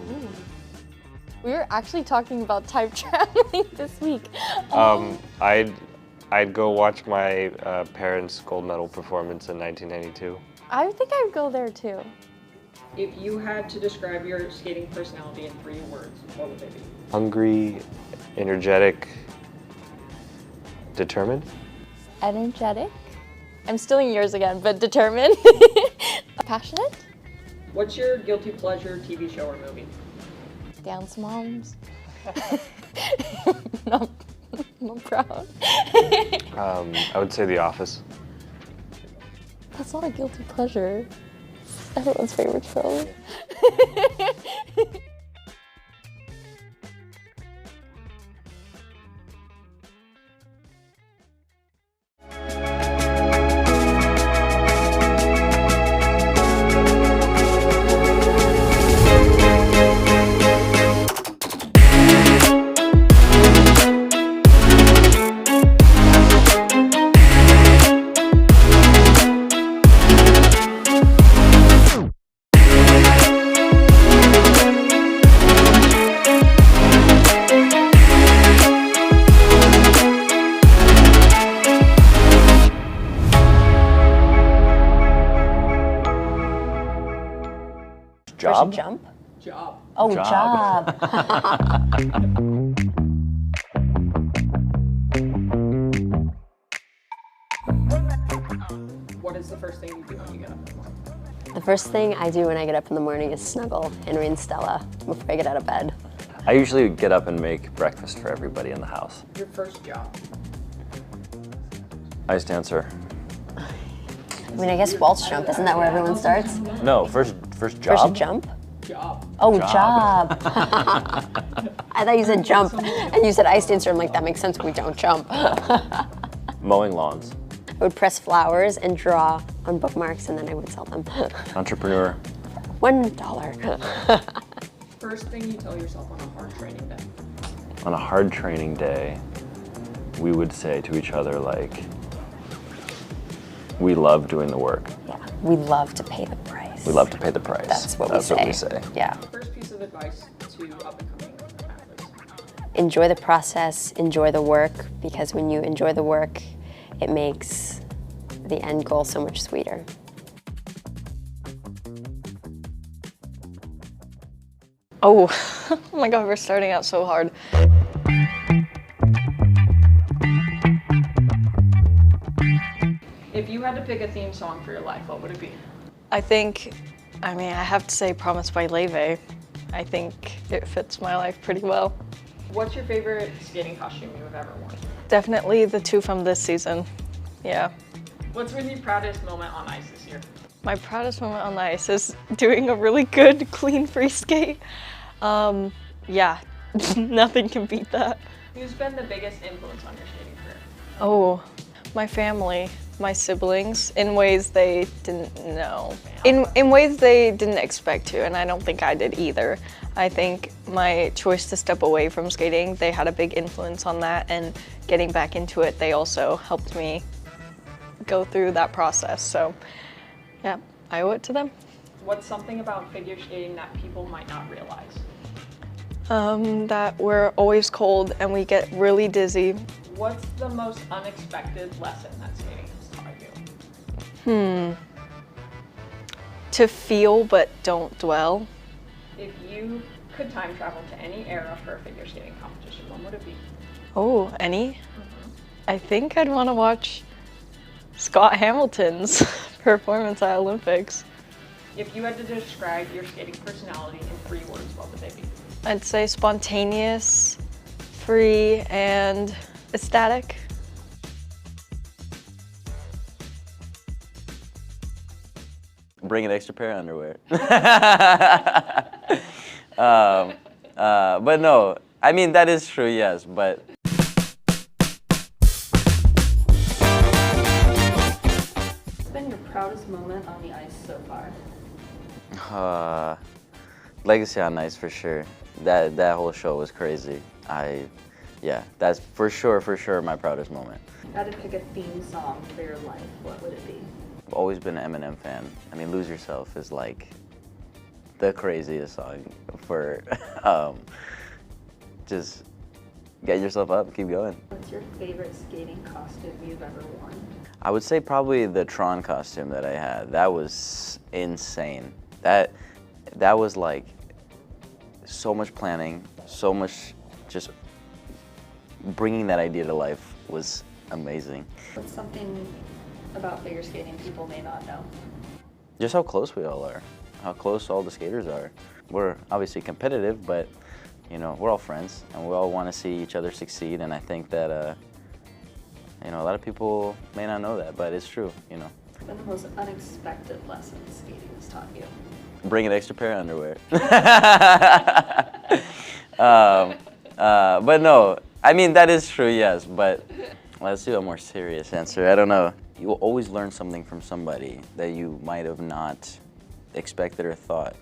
We were actually talking about time traveling this week. I'd go watch my parents' gold medal performance in 1992. I think I'd go there too. If you had to describe your skating personality in 3 words, what would they be? Hungry, energetic, determined. Energetic. I'm stealing yours again, but determined. Passionate. What's your guilty pleasure TV show or movie? Dance Moms. No, I'm proud. I would say The Office. That's not a guilty pleasure. Everyone's favorite show. Job? Jump? Job. Oh, job. What is the first thing you do when you get up in the morning? The first thing I do when I get up in the morning is snuggle Henry and Stella before I get out of bed. I usually get up and make breakfast for everybody in the house. Your first job? Ice dancer. I mean, I guess waltz jump, isn't that where everyone starts? No, first job. First jump? Job. Oh, job. I thought you said jump, and you said ice dancer. I'm like, that makes sense, we don't jump. Mowing lawns. I would press flowers and draw on bookmarks, and then I would sell them. Entrepreneur. $1. First thing you tell yourself on a hard training day? On a hard training day, we would say to each other, like, we love doing the work. Yeah, we love to pay the price. We love to pay the price. That's what we say. Yeah. First piece of advice to up-and-coming athletes. Enjoy the process, enjoy the work, because when you enjoy the work, it makes the end goal so much sweeter. Oh, oh my God, we're starting out so hard. If you had to pick a theme song for your life, what would it be? I have to say Promise by Leve. I think it fits my life pretty well. What's your favorite skating costume you have ever worn? Definitely the two from this season, yeah. What's been your proudest moment on ice this year? My proudest moment on the ice is doing a really good, clean free skate. Yeah, nothing can beat that. Who's been the biggest influence on your skating career? Oh, my family, my siblings, in ways they didn't know. In ways they didn't expect to, and I don't think I did either. I think my choice to step away from skating, they had a big influence on that, and getting back into it, they also helped me go through that process. So, yeah, I owe it to them. What's something about figure skating that people might not realize? That we're always cold and we get really dizzy. What's the most unexpected lesson that skating has taught you? To feel but don't dwell. If you could time travel to any era for a figure skating competition, when would it be? Oh, any? I think I'd want to watch Scott Hamilton's performance at Olympics. If you had to describe your skating personality in 3 words, what would they be? I'd say spontaneous, free, and ecstatic. Bring an extra pair of underwear. But no, I mean, that is true, yes, but. What's been your proudest moment on the ice so far? Legacy on ice for sure. That whole show was crazy. Yeah, that's for sure my proudest moment. If you had to pick a theme song for your life, what would it be? I've always been an Eminem fan. I mean, Lose Yourself is like the craziest song for just get yourself up, keep going. What's your favorite skating costume you've ever worn? I would say probably the Truong costume that I had. That was insane. That was like so much planning, so much just bringing that idea to life was amazing. What's something about figure skating people may not know? Just how close we all are, how close all the skaters are. We're obviously competitive, but you know, we're all friends and we all want to see each other succeed, and I think that you know, a lot of people may not know that, but it's true, you know. What's been the most unexpected lesson skating has taught you? Bring an extra pair of underwear. But no, I mean, that is true, yes, but let's do a more serious answer. I don't know. You will always learn something from somebody that you might have not expected or thought.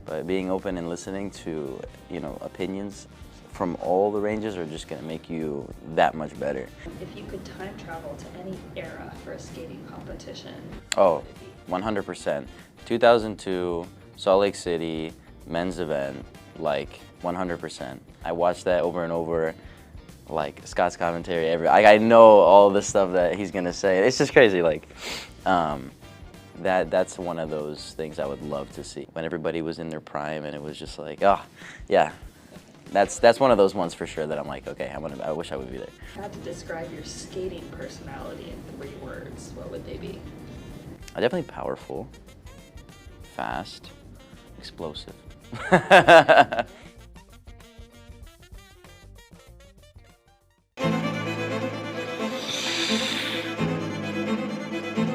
But being open and listening to, you know, opinions from all the ranges are just going to make you that much better. If you could time travel to any era for a skating competition, oh, 100%. 2002, Salt Lake City, men's event, like 100%. I watched that over and over, like Scott's commentary. I know all the stuff that he's gonna say. It's just crazy. Like, that's one of those things I would love to see when everybody was in their prime, and it was just like, oh, yeah. That's one of those ones for sure that I'm like, okay, I wish I would be there. If you had to describe your skating personality in 3 words, what would they be? Definitely powerful, fast, explosive.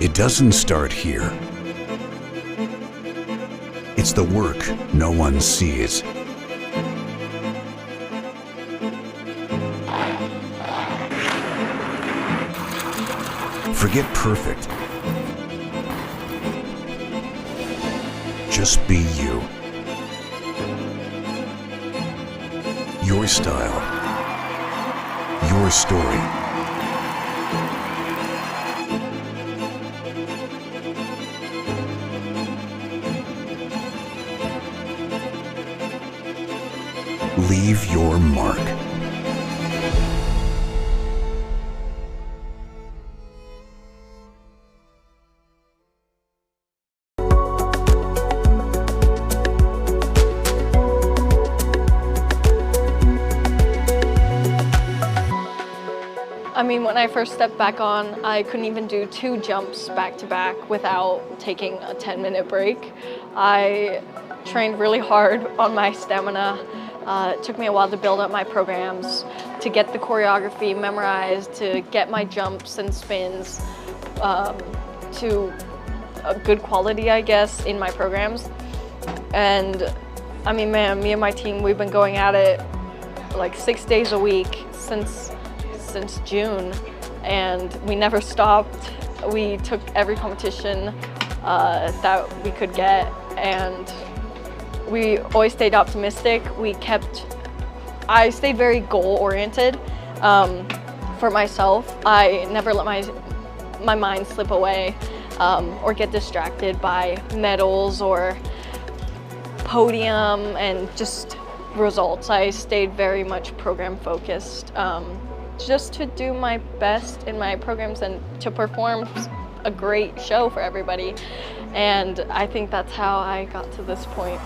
It doesn't start here. It's the work no one sees. Forget perfect. Just be you. Your style. Your story. leave your mark. I mean, when I first stepped back on, I couldn't even do 2 jumps back to back without taking a 10-minute break. I trained really hard on my stamina. It took me a while to build up my programs, to get the choreography memorized, to get my jumps and spins to a good quality, I guess, in my programs. And I mean, man, me and my team, we've been going at it like 6 days a week since June, and we never stopped. We took every competition that we could get, and we always stayed optimistic. I stayed very goal-oriented for myself. I never let my mind slip away or get distracted by medals or podium and just results. I stayed very much program focused. Just to do my best in my programs and to perform a great show for everybody. And I think that's how I got to this point.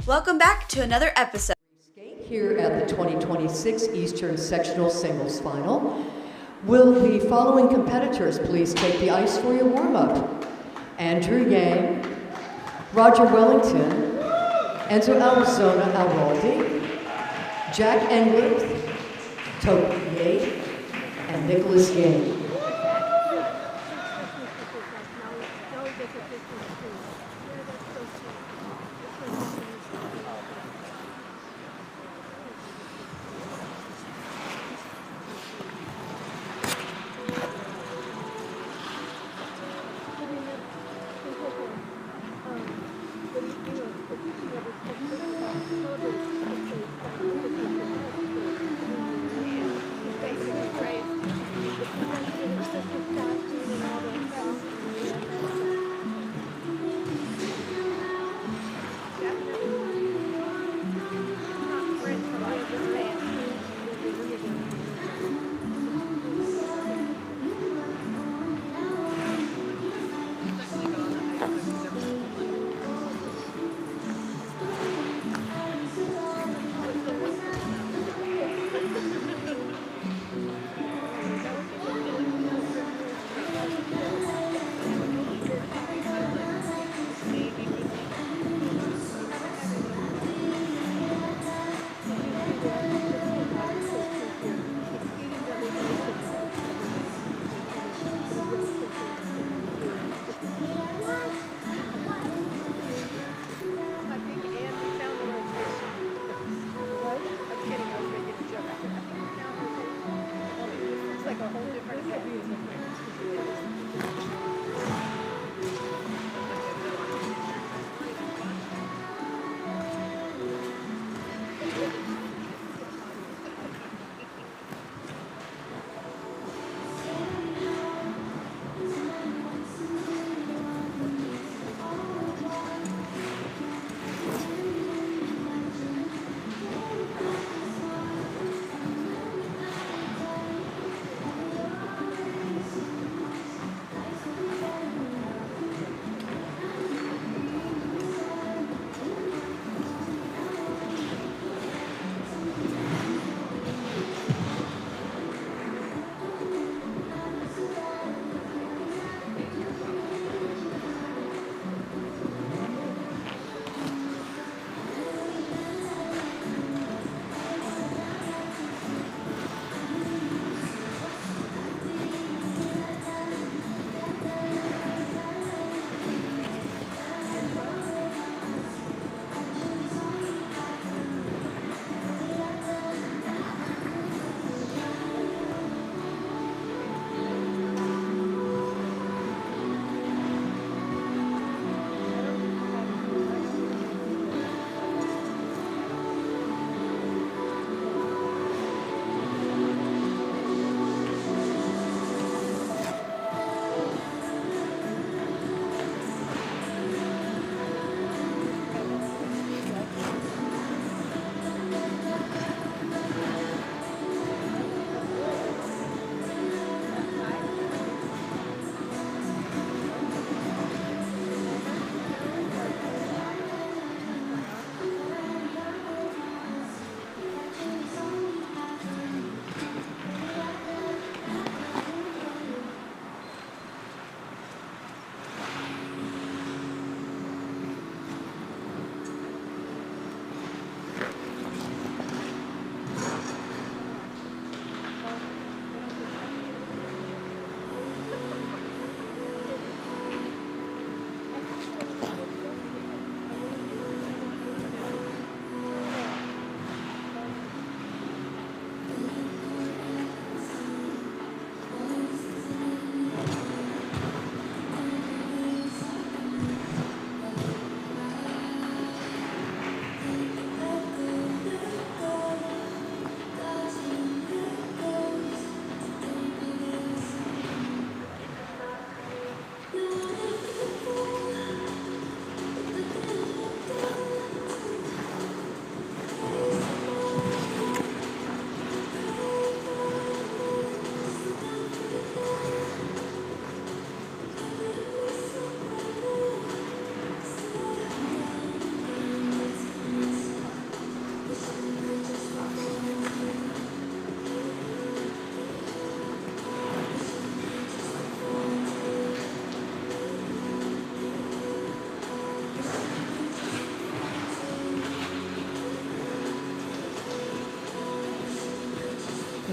Welcome back to another episode. Here at the 2026 Eastern Sectional Singles Final. Will the following competitors please take the ice for your warm-up? Andrew Yang, Roger Wellington, Enzo Atoldi, Jack Englerth, Toby Yell, and Nicholas Yang.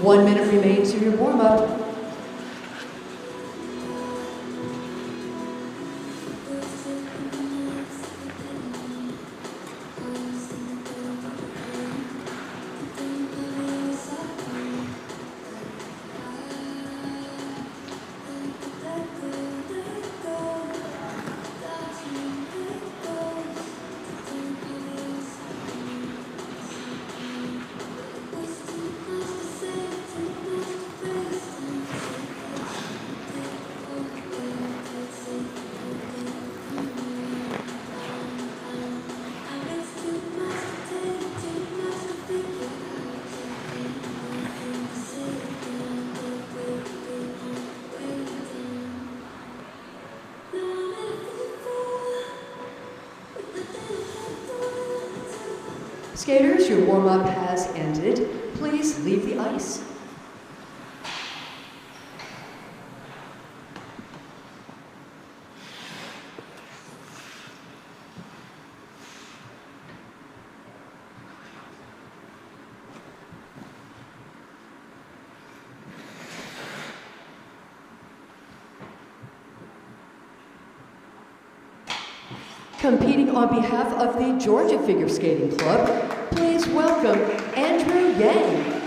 1 minute remains of your warm-up. Skaters, your warm-up has ended. Please leave the ice. Competing on behalf of the Georgia Figure Skating Club, please welcome Andrew Yang.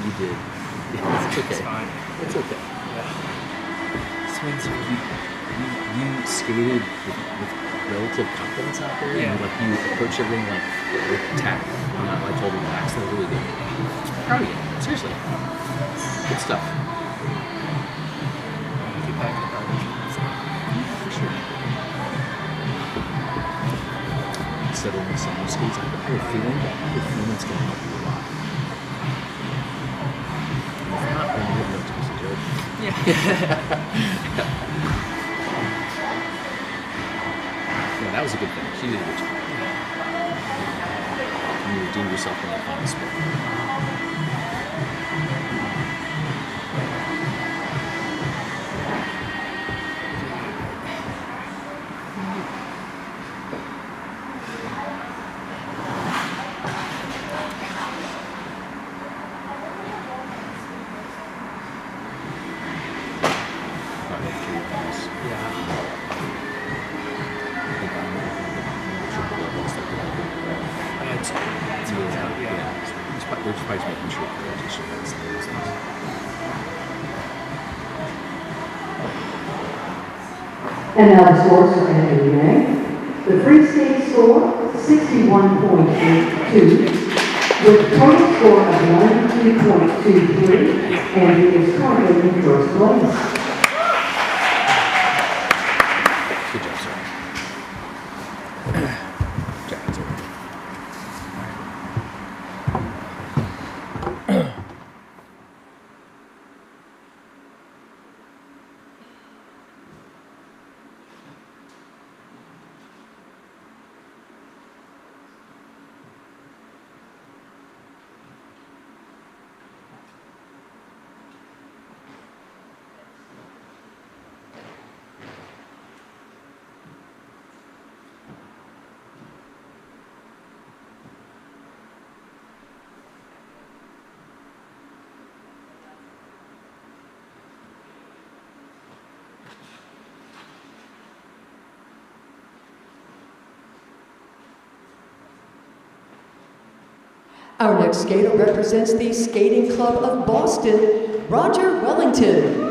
you did. Yeah, it's okay. It's fine. It's okay. So you skated with relative confidence out there? Yeah. And, like, you approached everything with tact, not like holding back. So really good. Proud of you. Seriously. Good stuff. Get back in the garbage. For sure. Instead of only some skates, I have a feeling it's going to help you a lot. If not, then you have no excuse to joke. Yeah, that was a good thing. She did a good job. You redeemed yourself in that final spot. They're just probably making sure the rotation is And now the scores for Anthony Yang. The free skate score, 61.82, with a total score of 92.23, and he is currently in first place. Good job, sir. Jack's over. Our next skater represents the Skating Club of Boston, Roger Wellington.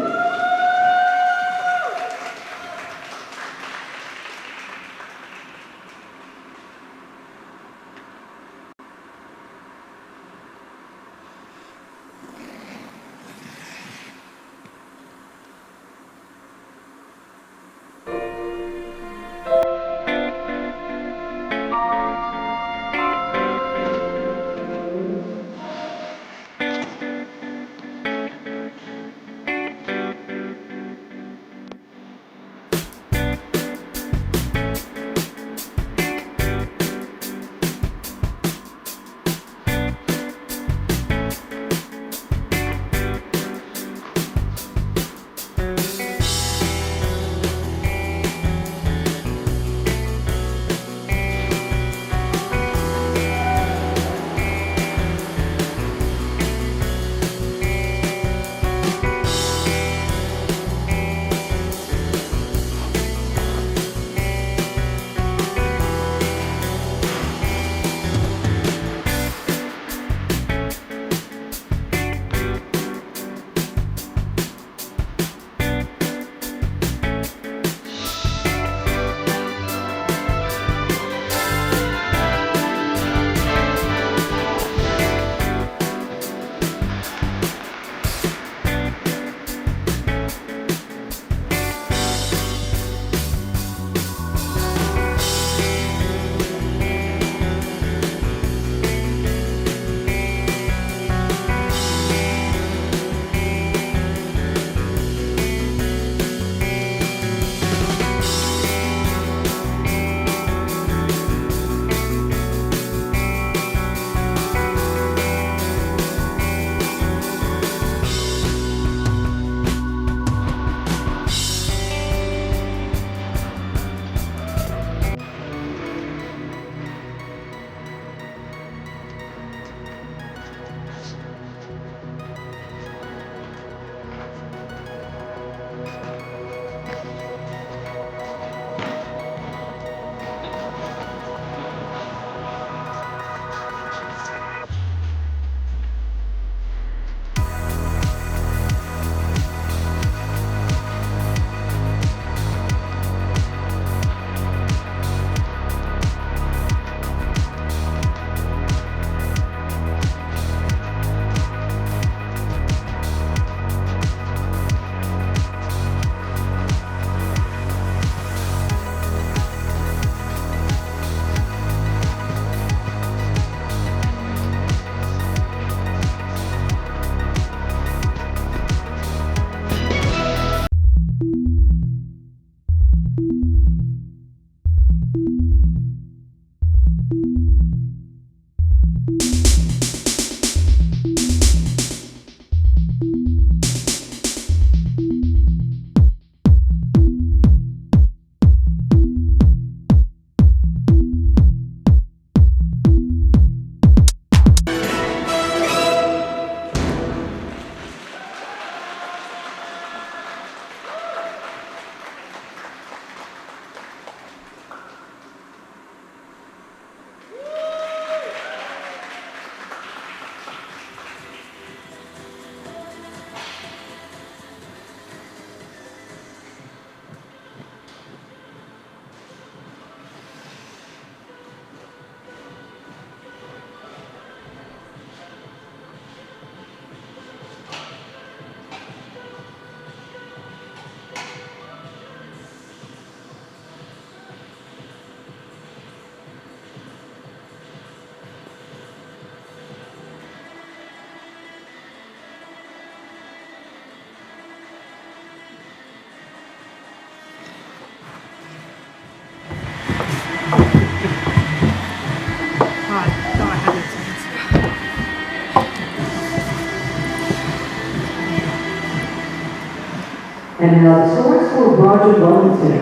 And now the scores for Roger Wellington.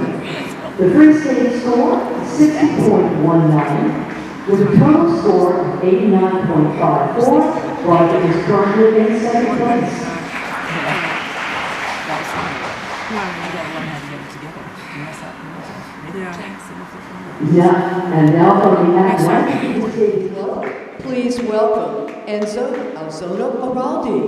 The free skating score, 60.19, with a total score of 89.54. Roger is currently in second place. And now from the Atlantic Skating Club, please welcome Enzo Atoldi.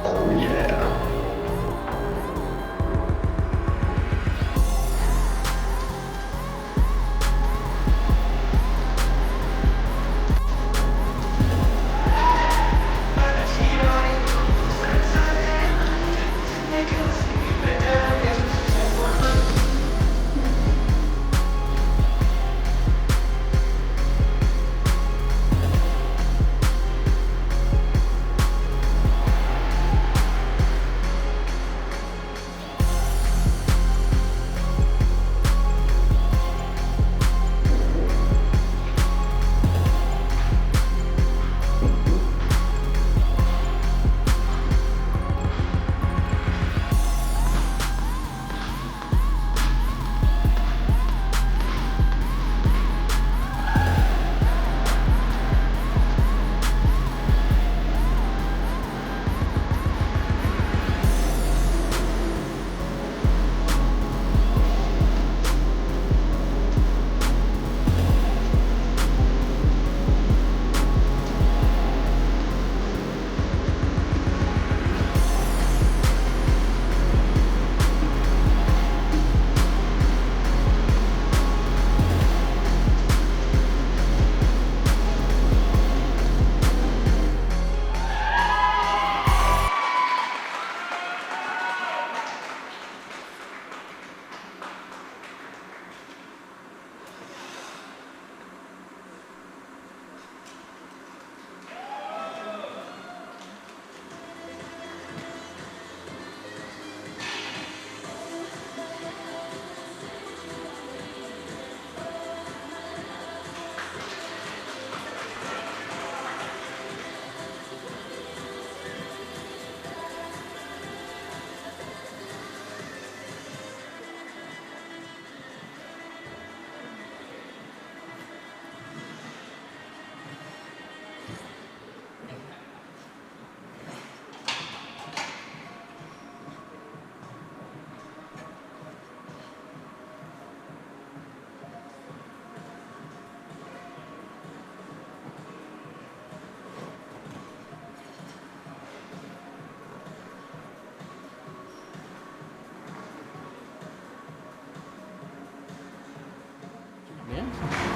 Oh yeah.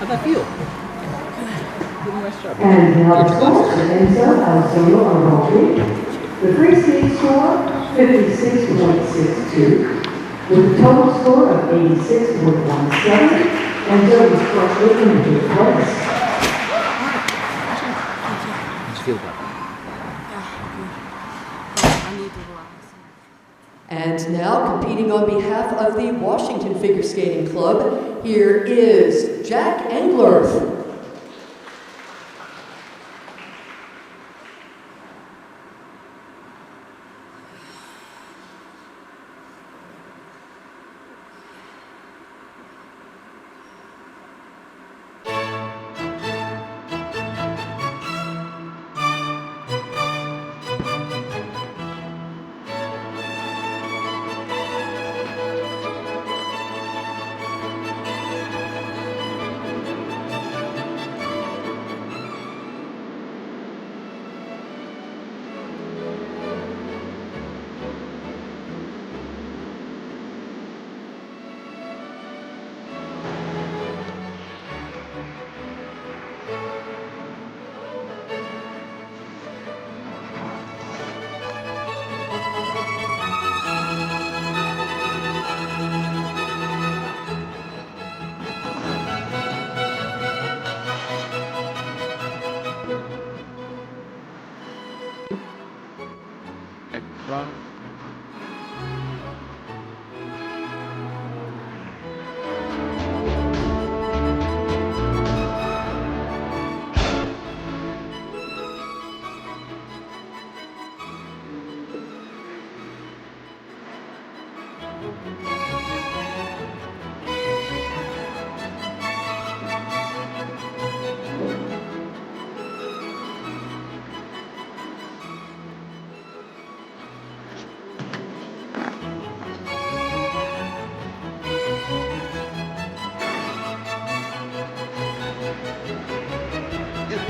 How'd that feel? Nice job. And now the scores for Enzo Atoldi. The free skate score, 56.62. With a total score of 86.17, Enzo was placed in fifth place. How'd you feel about And now, competing on behalf of the Washington Figure Skating Club, here is Jack Englerth. Ron?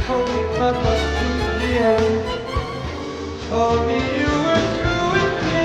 Told me what was in the end. Told me you were through with me.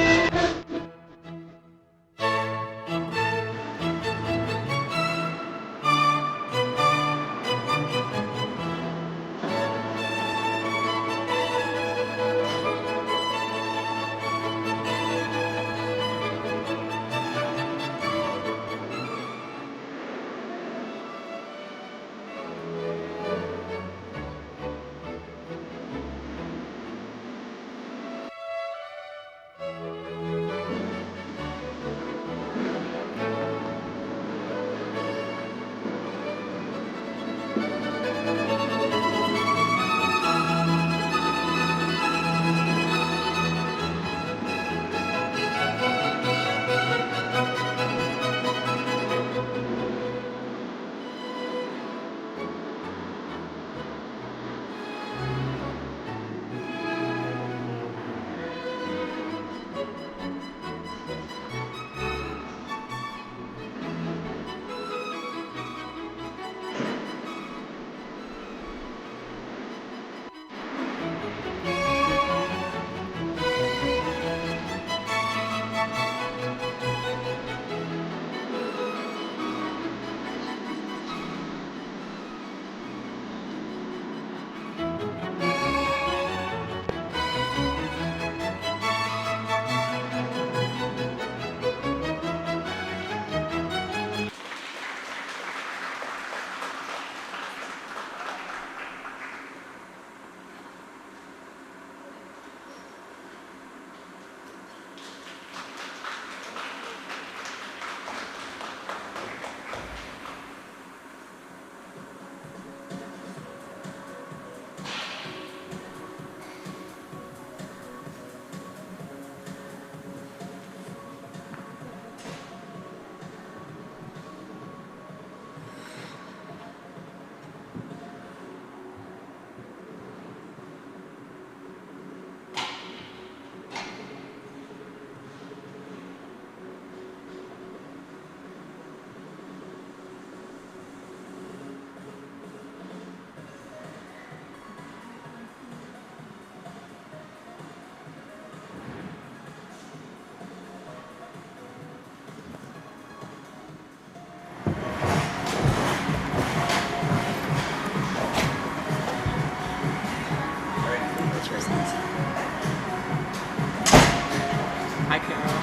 Carol.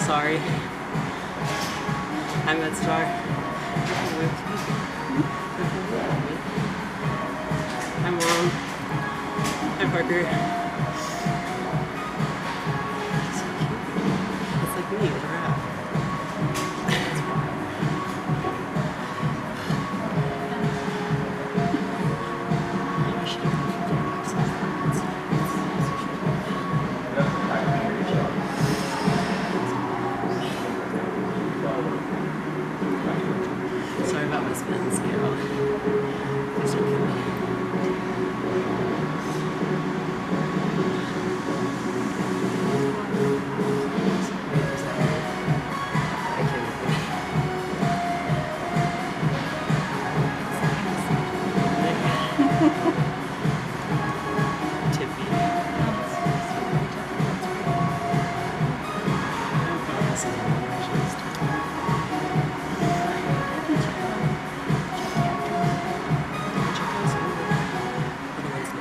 Sorry. I'm Ed Star. Hi, Mom. Hi, Parker. It's like me, it's a rap. Sorry about my spins, Carol. Please don't kill me.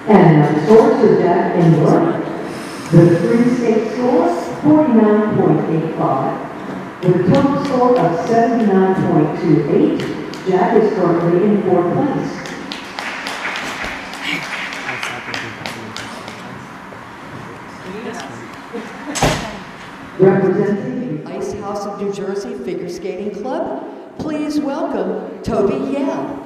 And the scores are Jack Englerth. The free state score, 49.85. With a total score of 79.28, Jack is currently in 4th place. Representing the Ice House of New Jersey Figure Skating Club, please welcome Toby Yell.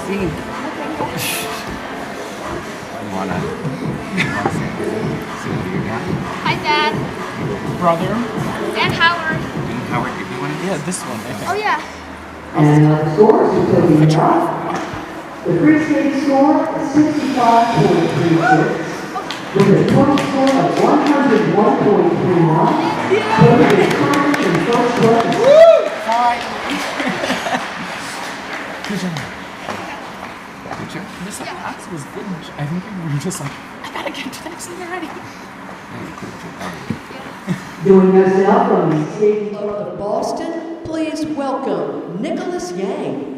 See. You wanna see what you got? Hi, Dad. Brother. And Howard. And Howard, if you want to. Yeah, this one. Oh, yeah. And the scores are Toby Yell. The free skate score is 65.36. With a total score of 101.39. Toby is currently in first place. Good job. Good job. This class was good. I think we were just like, I gotta get to the next thing already. Joining us now from the Skating Club of Boston, please welcome Nicholas Yang.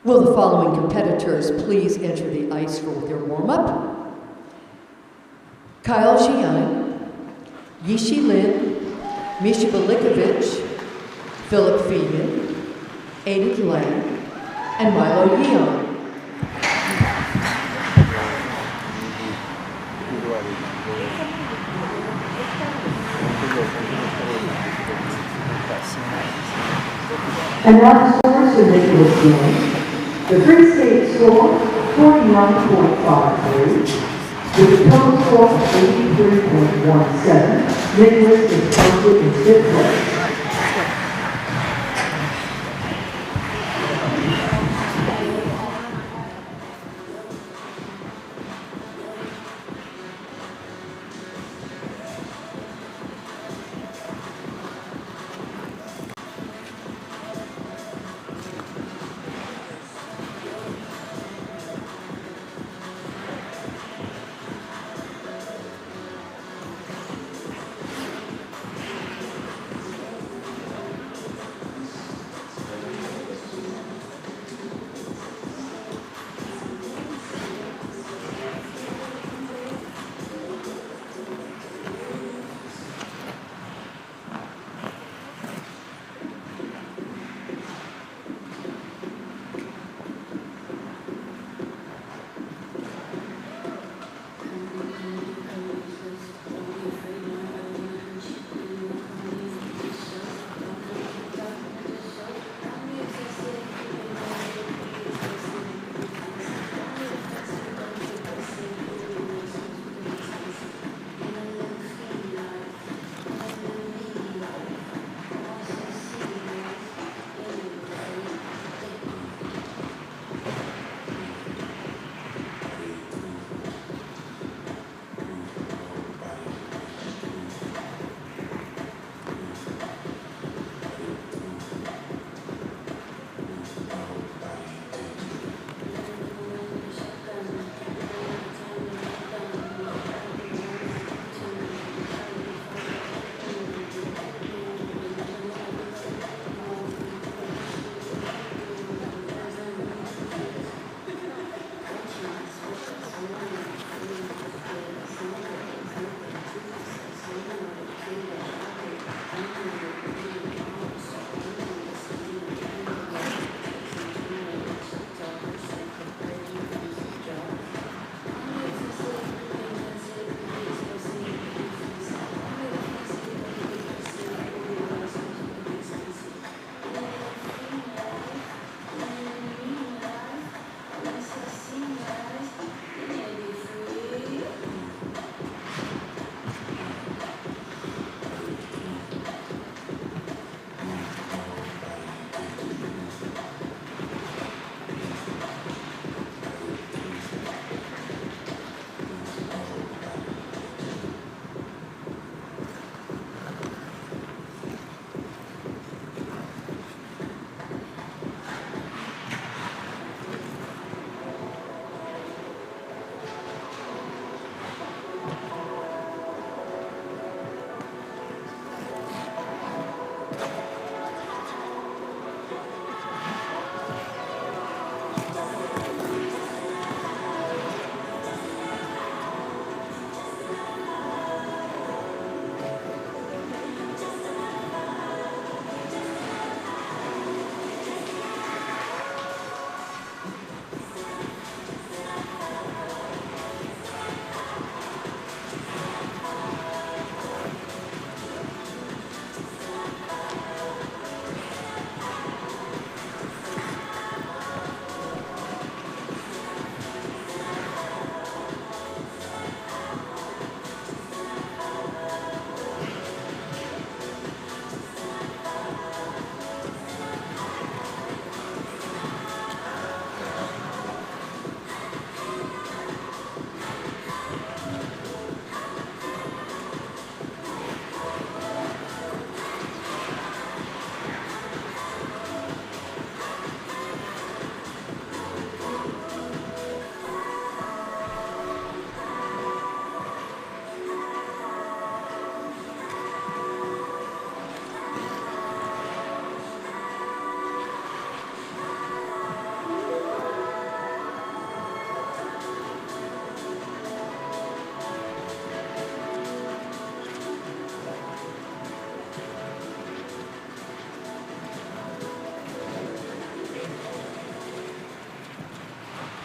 Will the following competitors please enter the ice for their warm-up? Jiang, Yishi Lin, Misha Belikovich, Philip Fagan, Aiden Glenn, and Milo Yeon. And now the scores for Nicholas Jiang. The free skate score, 49.53. With a total score of 83.17, Nicholas is posted in 5th place.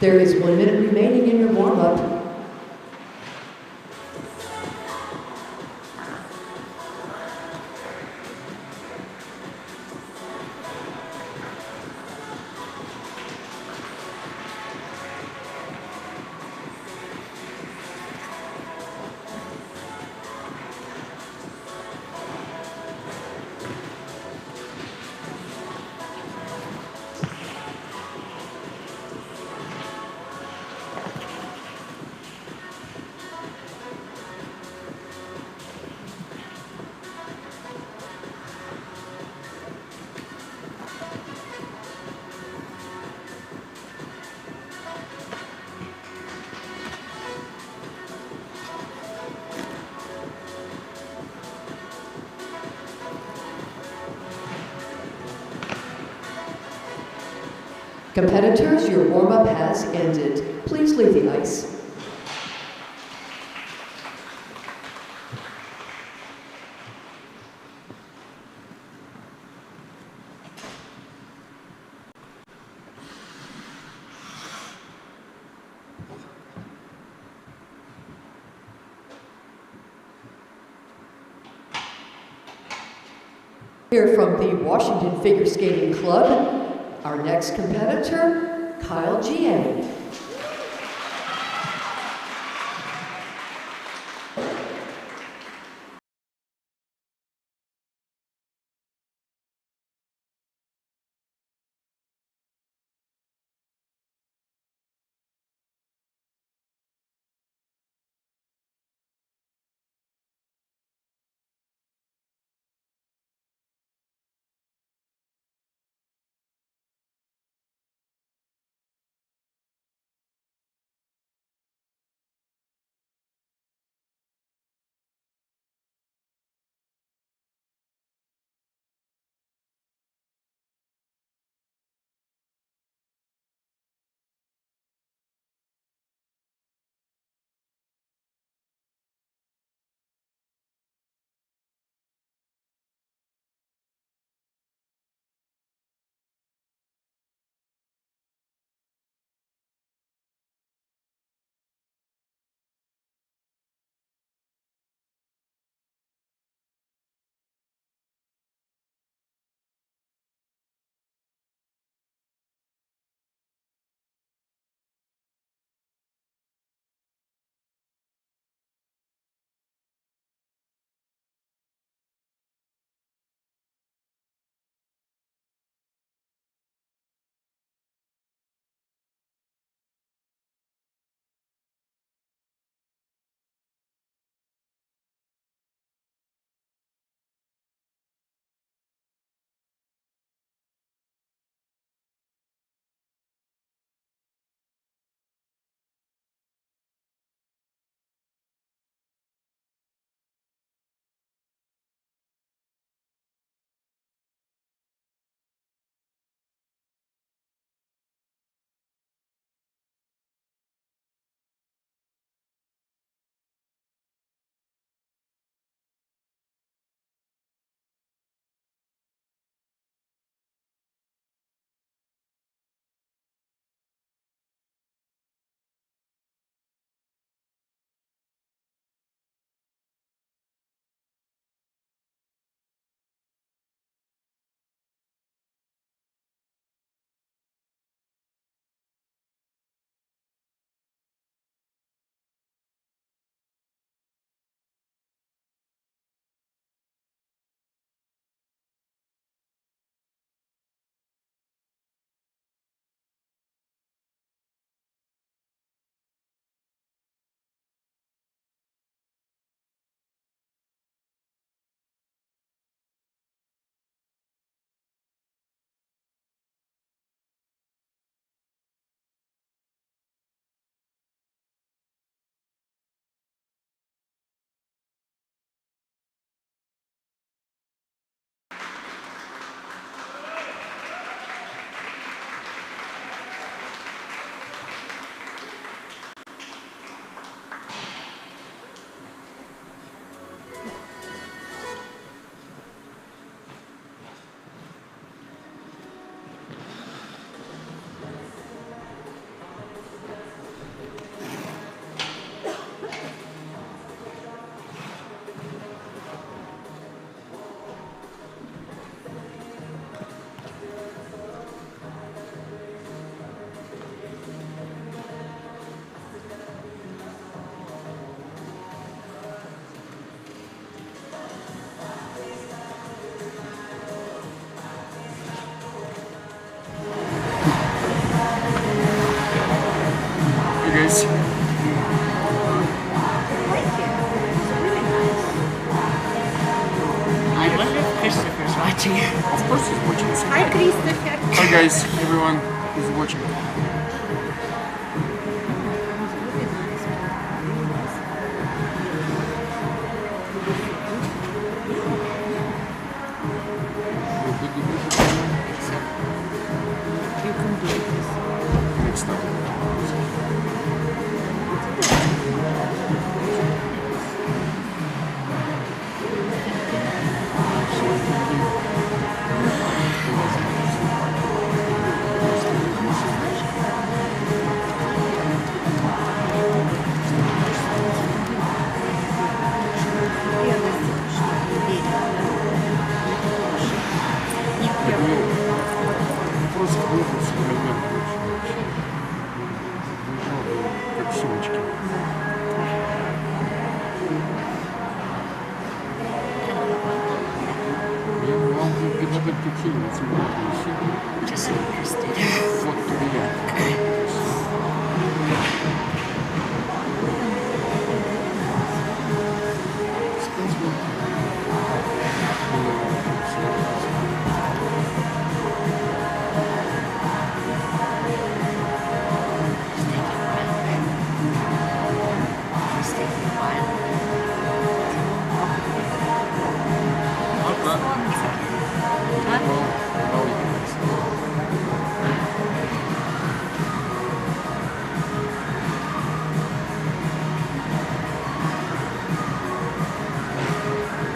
There is 1 minute remaining in your warm-up. Competitors, your warm-up has ended. Please leave the ice. Here from the Washington Figure Skating Club, our next competitor, Jiang. Christopher's watching. Of course he's watching. Hi, Christopher. Hi guys, everyone is watching. You can do this. Next time. Просто глупость, как сумочки. Я вам интерпретировать Just interested. Вот Тоби Yell.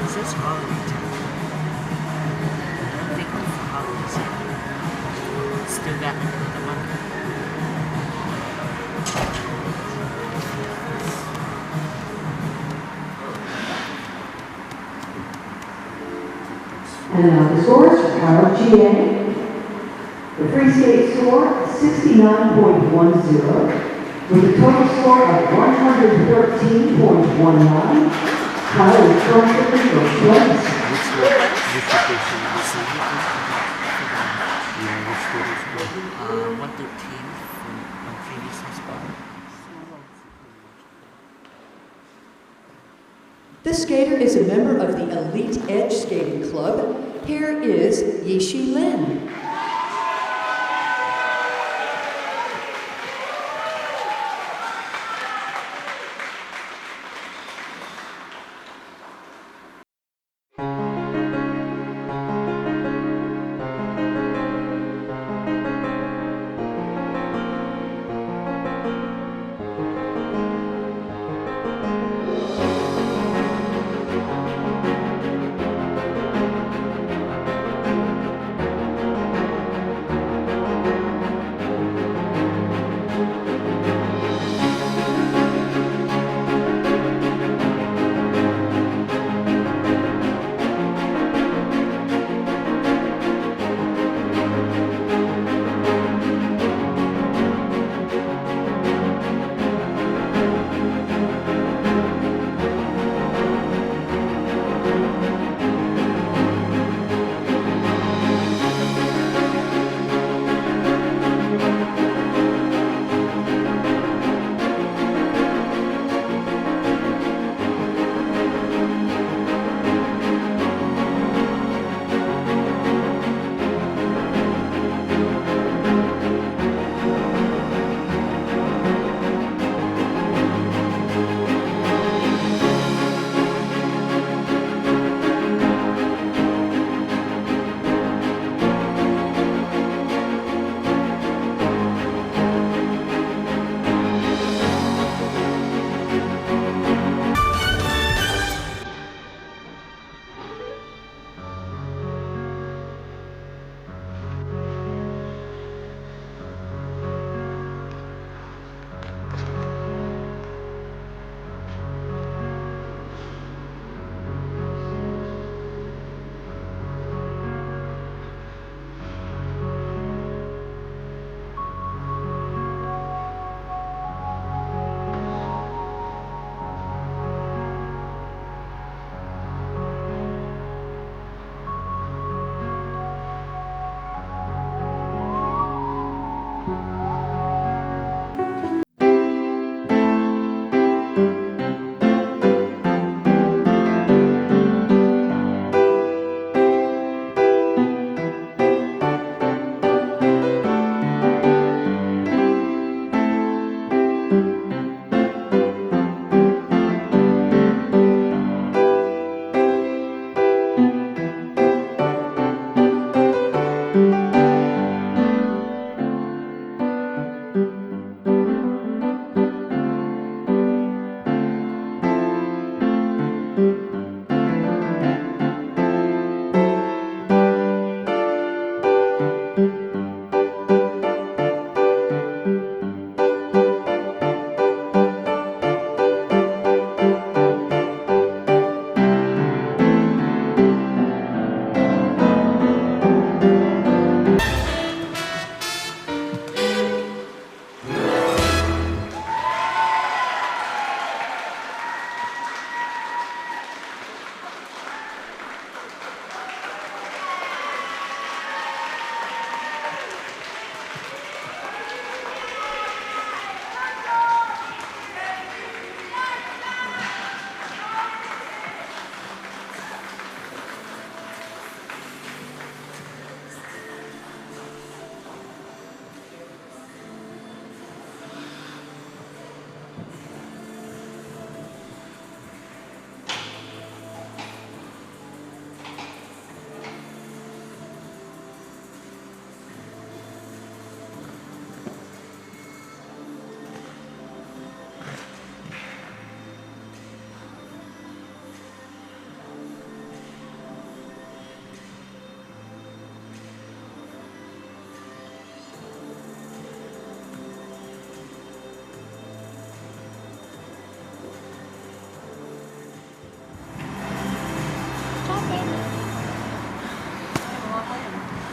Is this holiday time? I don't think it's the holidays yet. Still got another month. And now the scores for Kyle Jiang. The free skate score, 69.10, with a total score of 113.19. Kyle is currently in first place. What the team from previous spot? This skater is a member of the Elite Edge Skating Club. Here is Yishi Lin.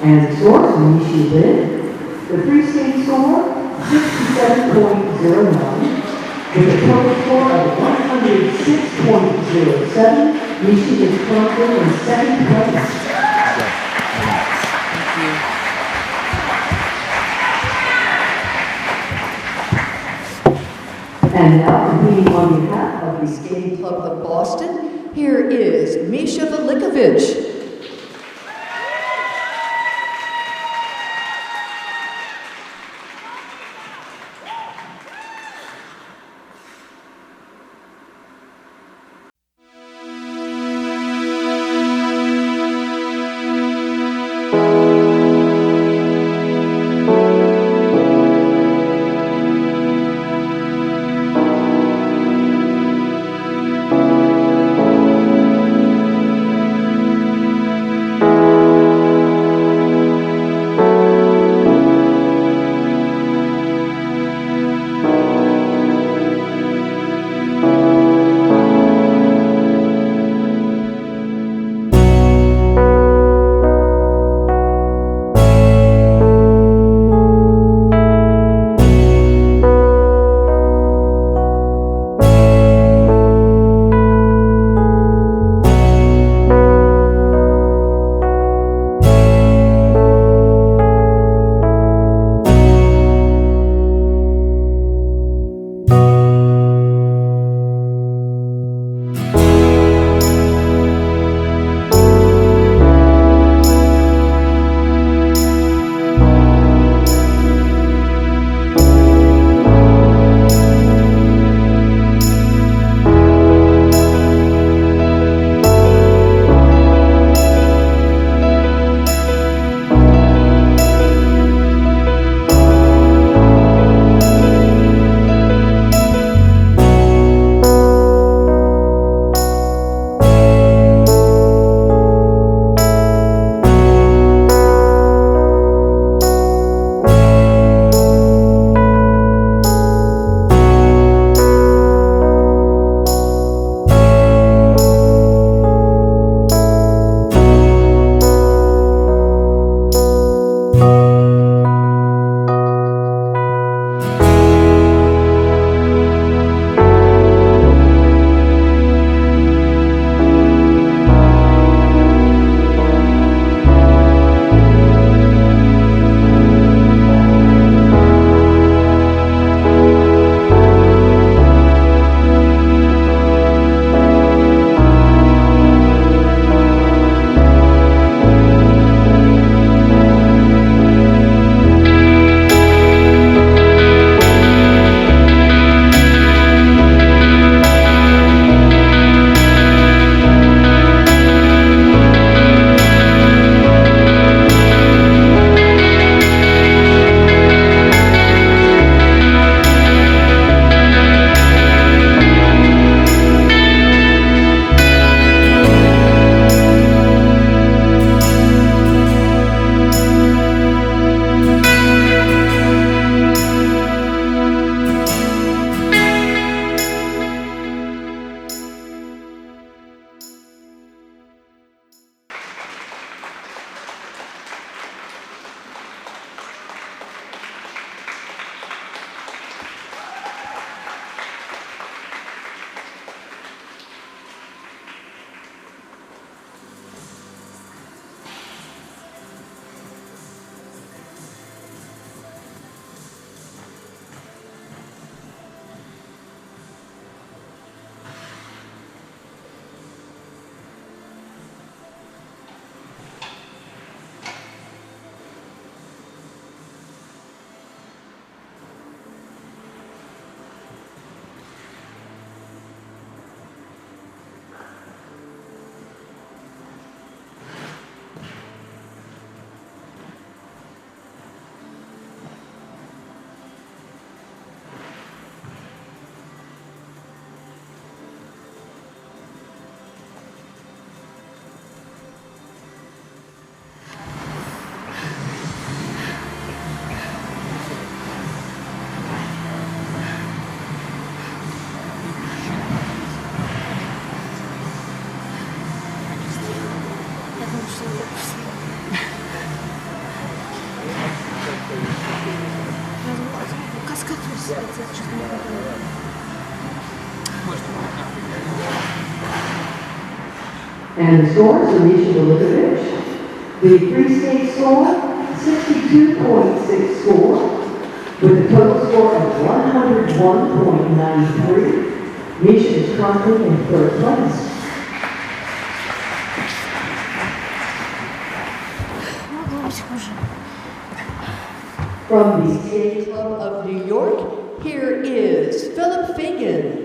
And the source from Yishi Lin, the free skate score, 67.09. With a total score of 106.07, Yishi is currently in second place. And now, competing on behalf of the Skating Club of Boston, here is Misha Belikovich. And the scores for Misha Belikovich. The free skate score, 62.6 score, with a total score of 101.93. Misha is currently in third place. From the Skate Club of New York, here is Philip Fagan.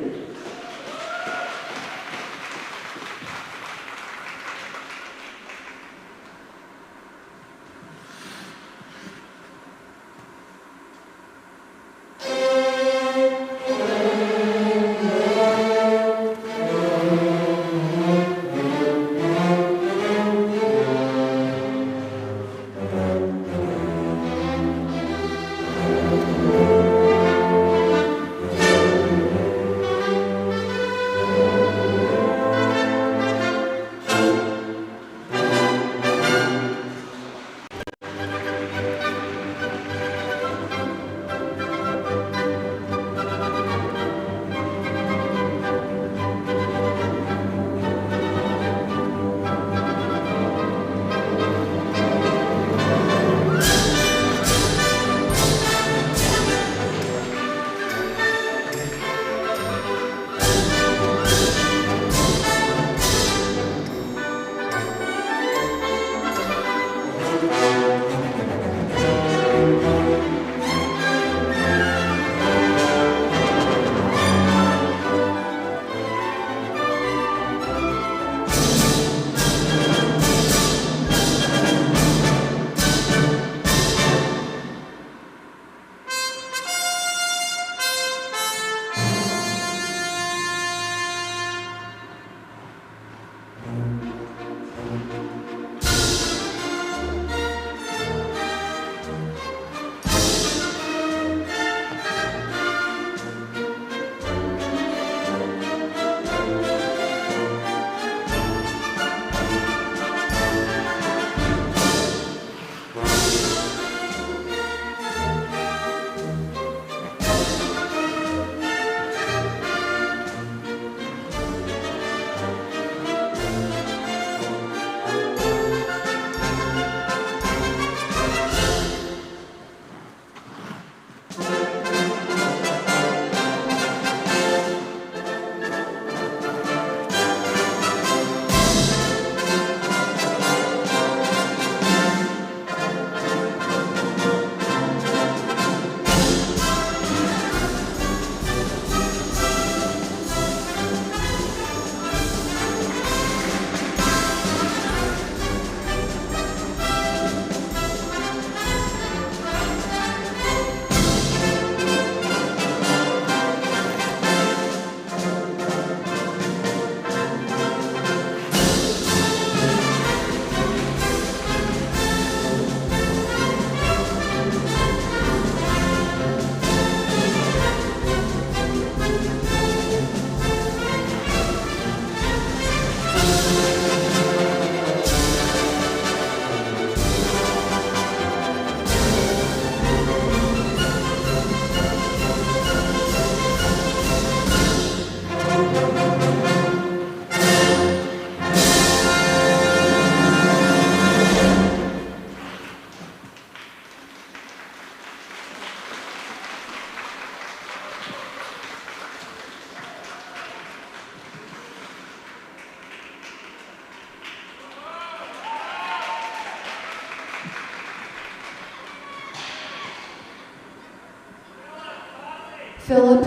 Philip,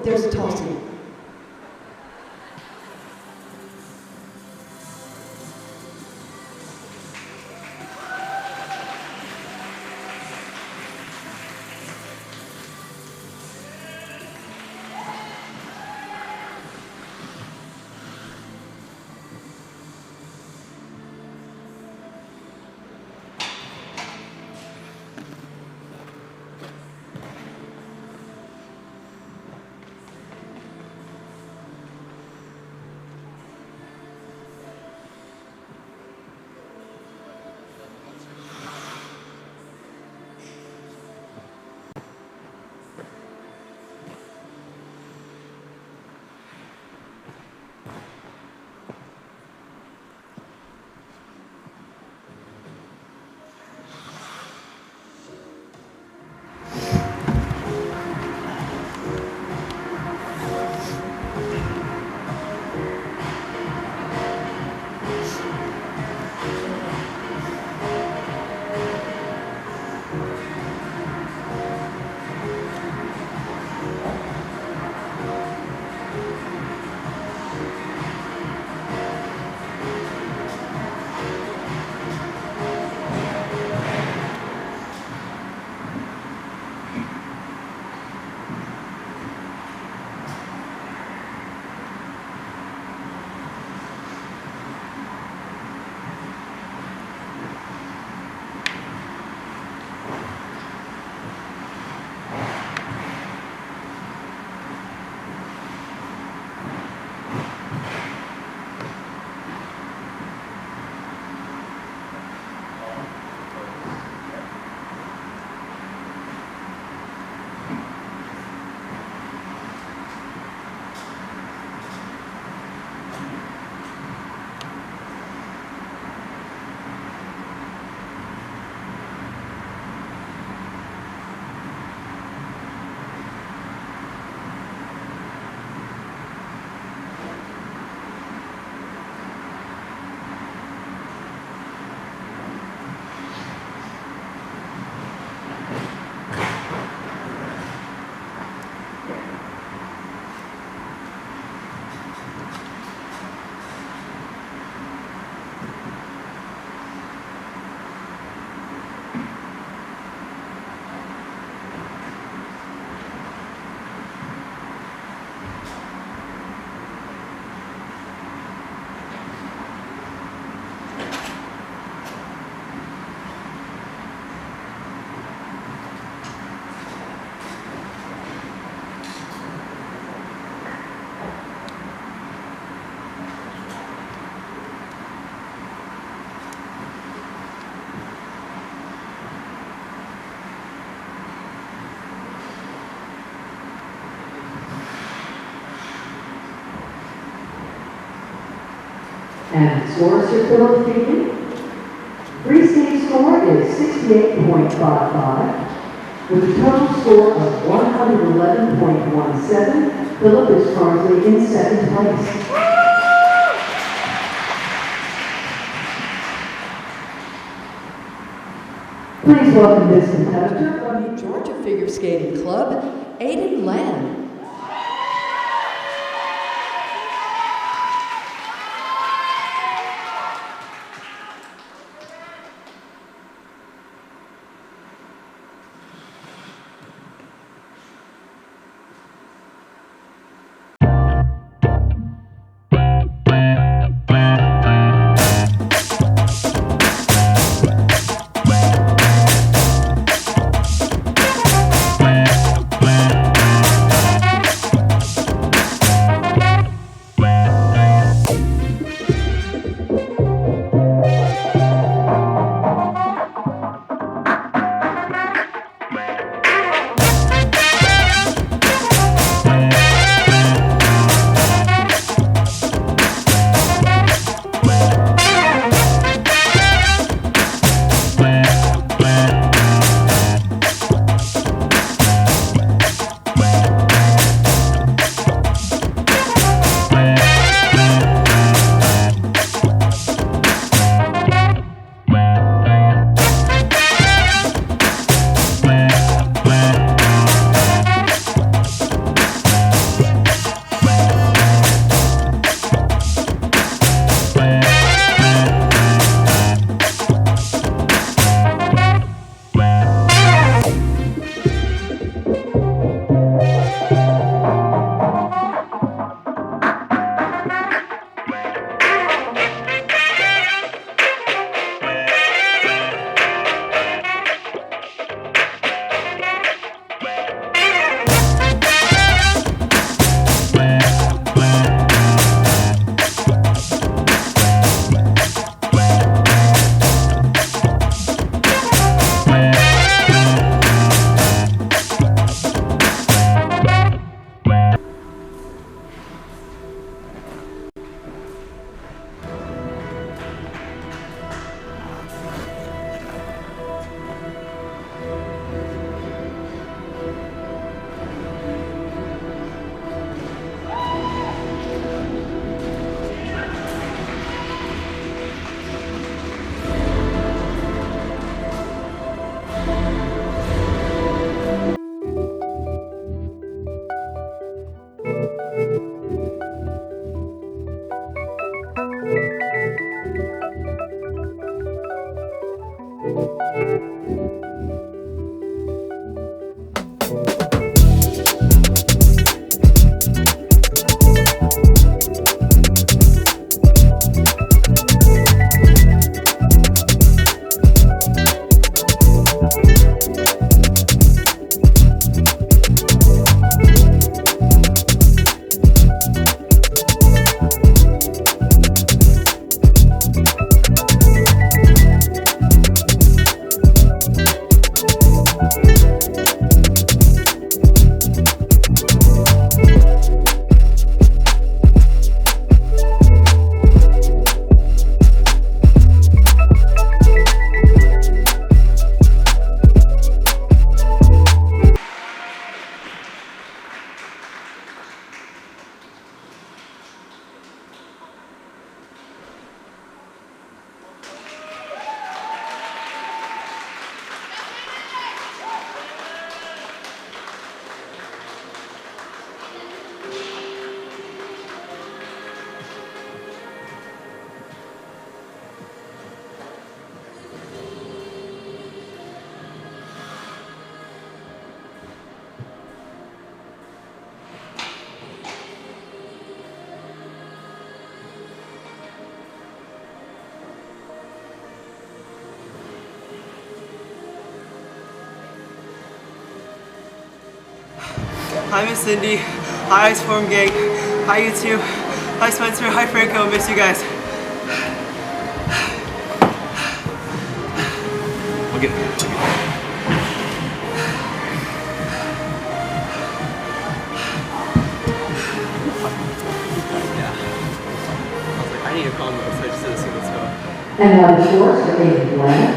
there's a tossing. And scores for Philip Fagan. Freestanding score is 68.55. With a total score of 111.17, Philip is currently in second place. Please welcome this competitor from the Georgia Figure Skating Club, Aiden Glenn. Hi, Miss Cindy. Hi, Ice Form Gang. Hi, you two. Hi, Spencer. Hi, Franco. Miss you guys. I'll get it. I need a combo. And now the scores for Aiden Glenn.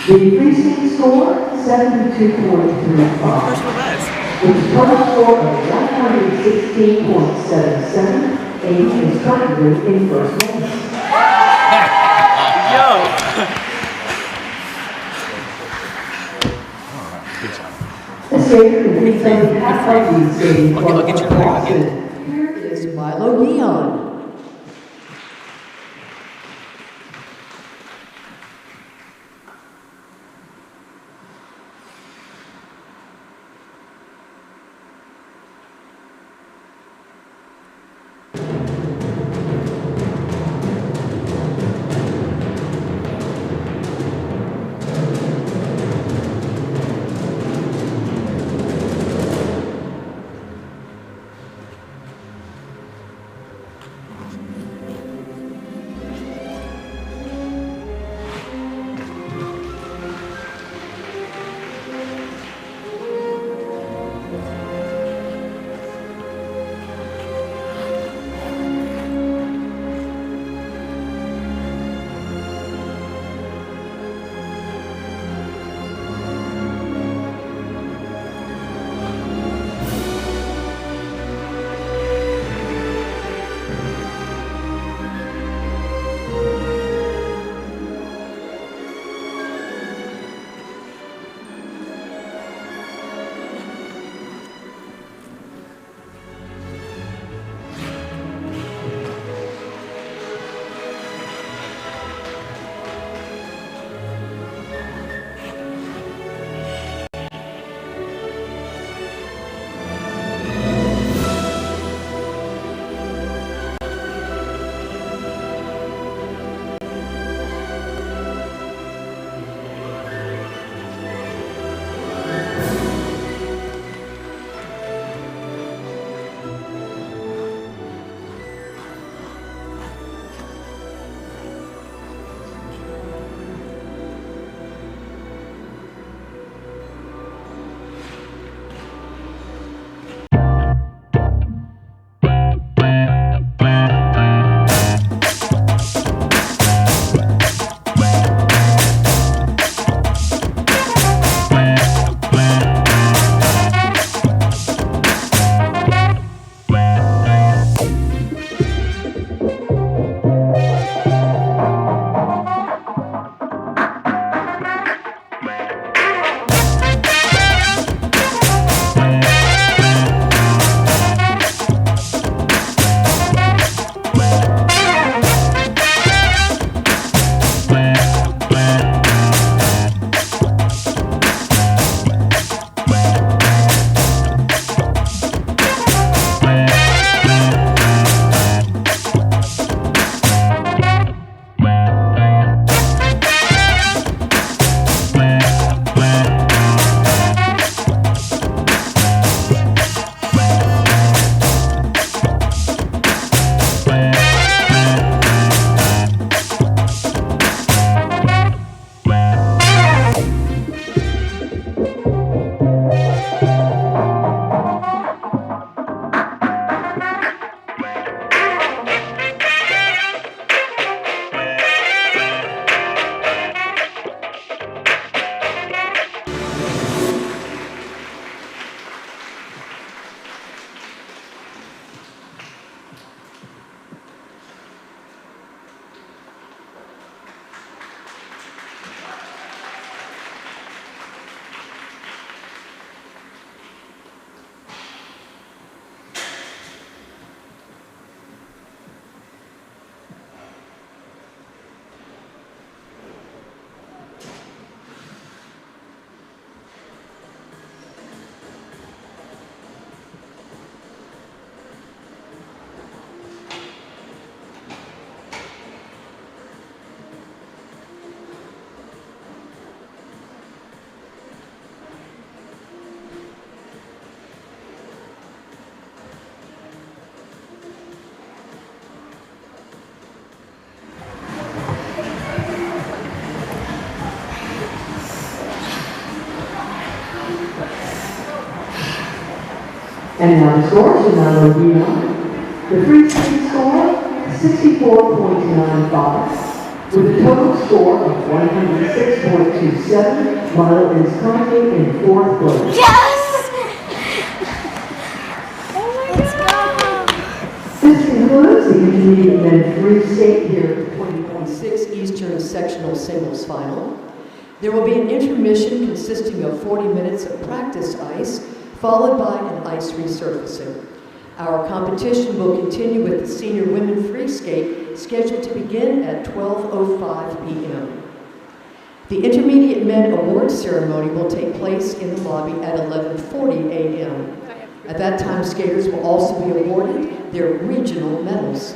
The freestyle score, 72.35. With a total score of 116.77, Aiden is currently in first place. Yo! The skater completes on behalf of the skating club I'll get of your Boston. Here is Milo Yeon. And now the scores are Milo Yeon. The free speed score, 64.95. With a total score of 106.27, Milo is currently in 4th place. Yes! This concludes the intermediate men free skate here at the 2026 Eastern Sectional Singles Final. There will be an intermission consisting of 40 minutes of practice ice, followed by an ice resurfacing. Our competition will continue with the senior women free skate scheduled to begin at 12:05 p.m. The intermediate men award ceremony will take place in the lobby at 11:40 a.m. At that time, skaters will also be awarded their regional medals.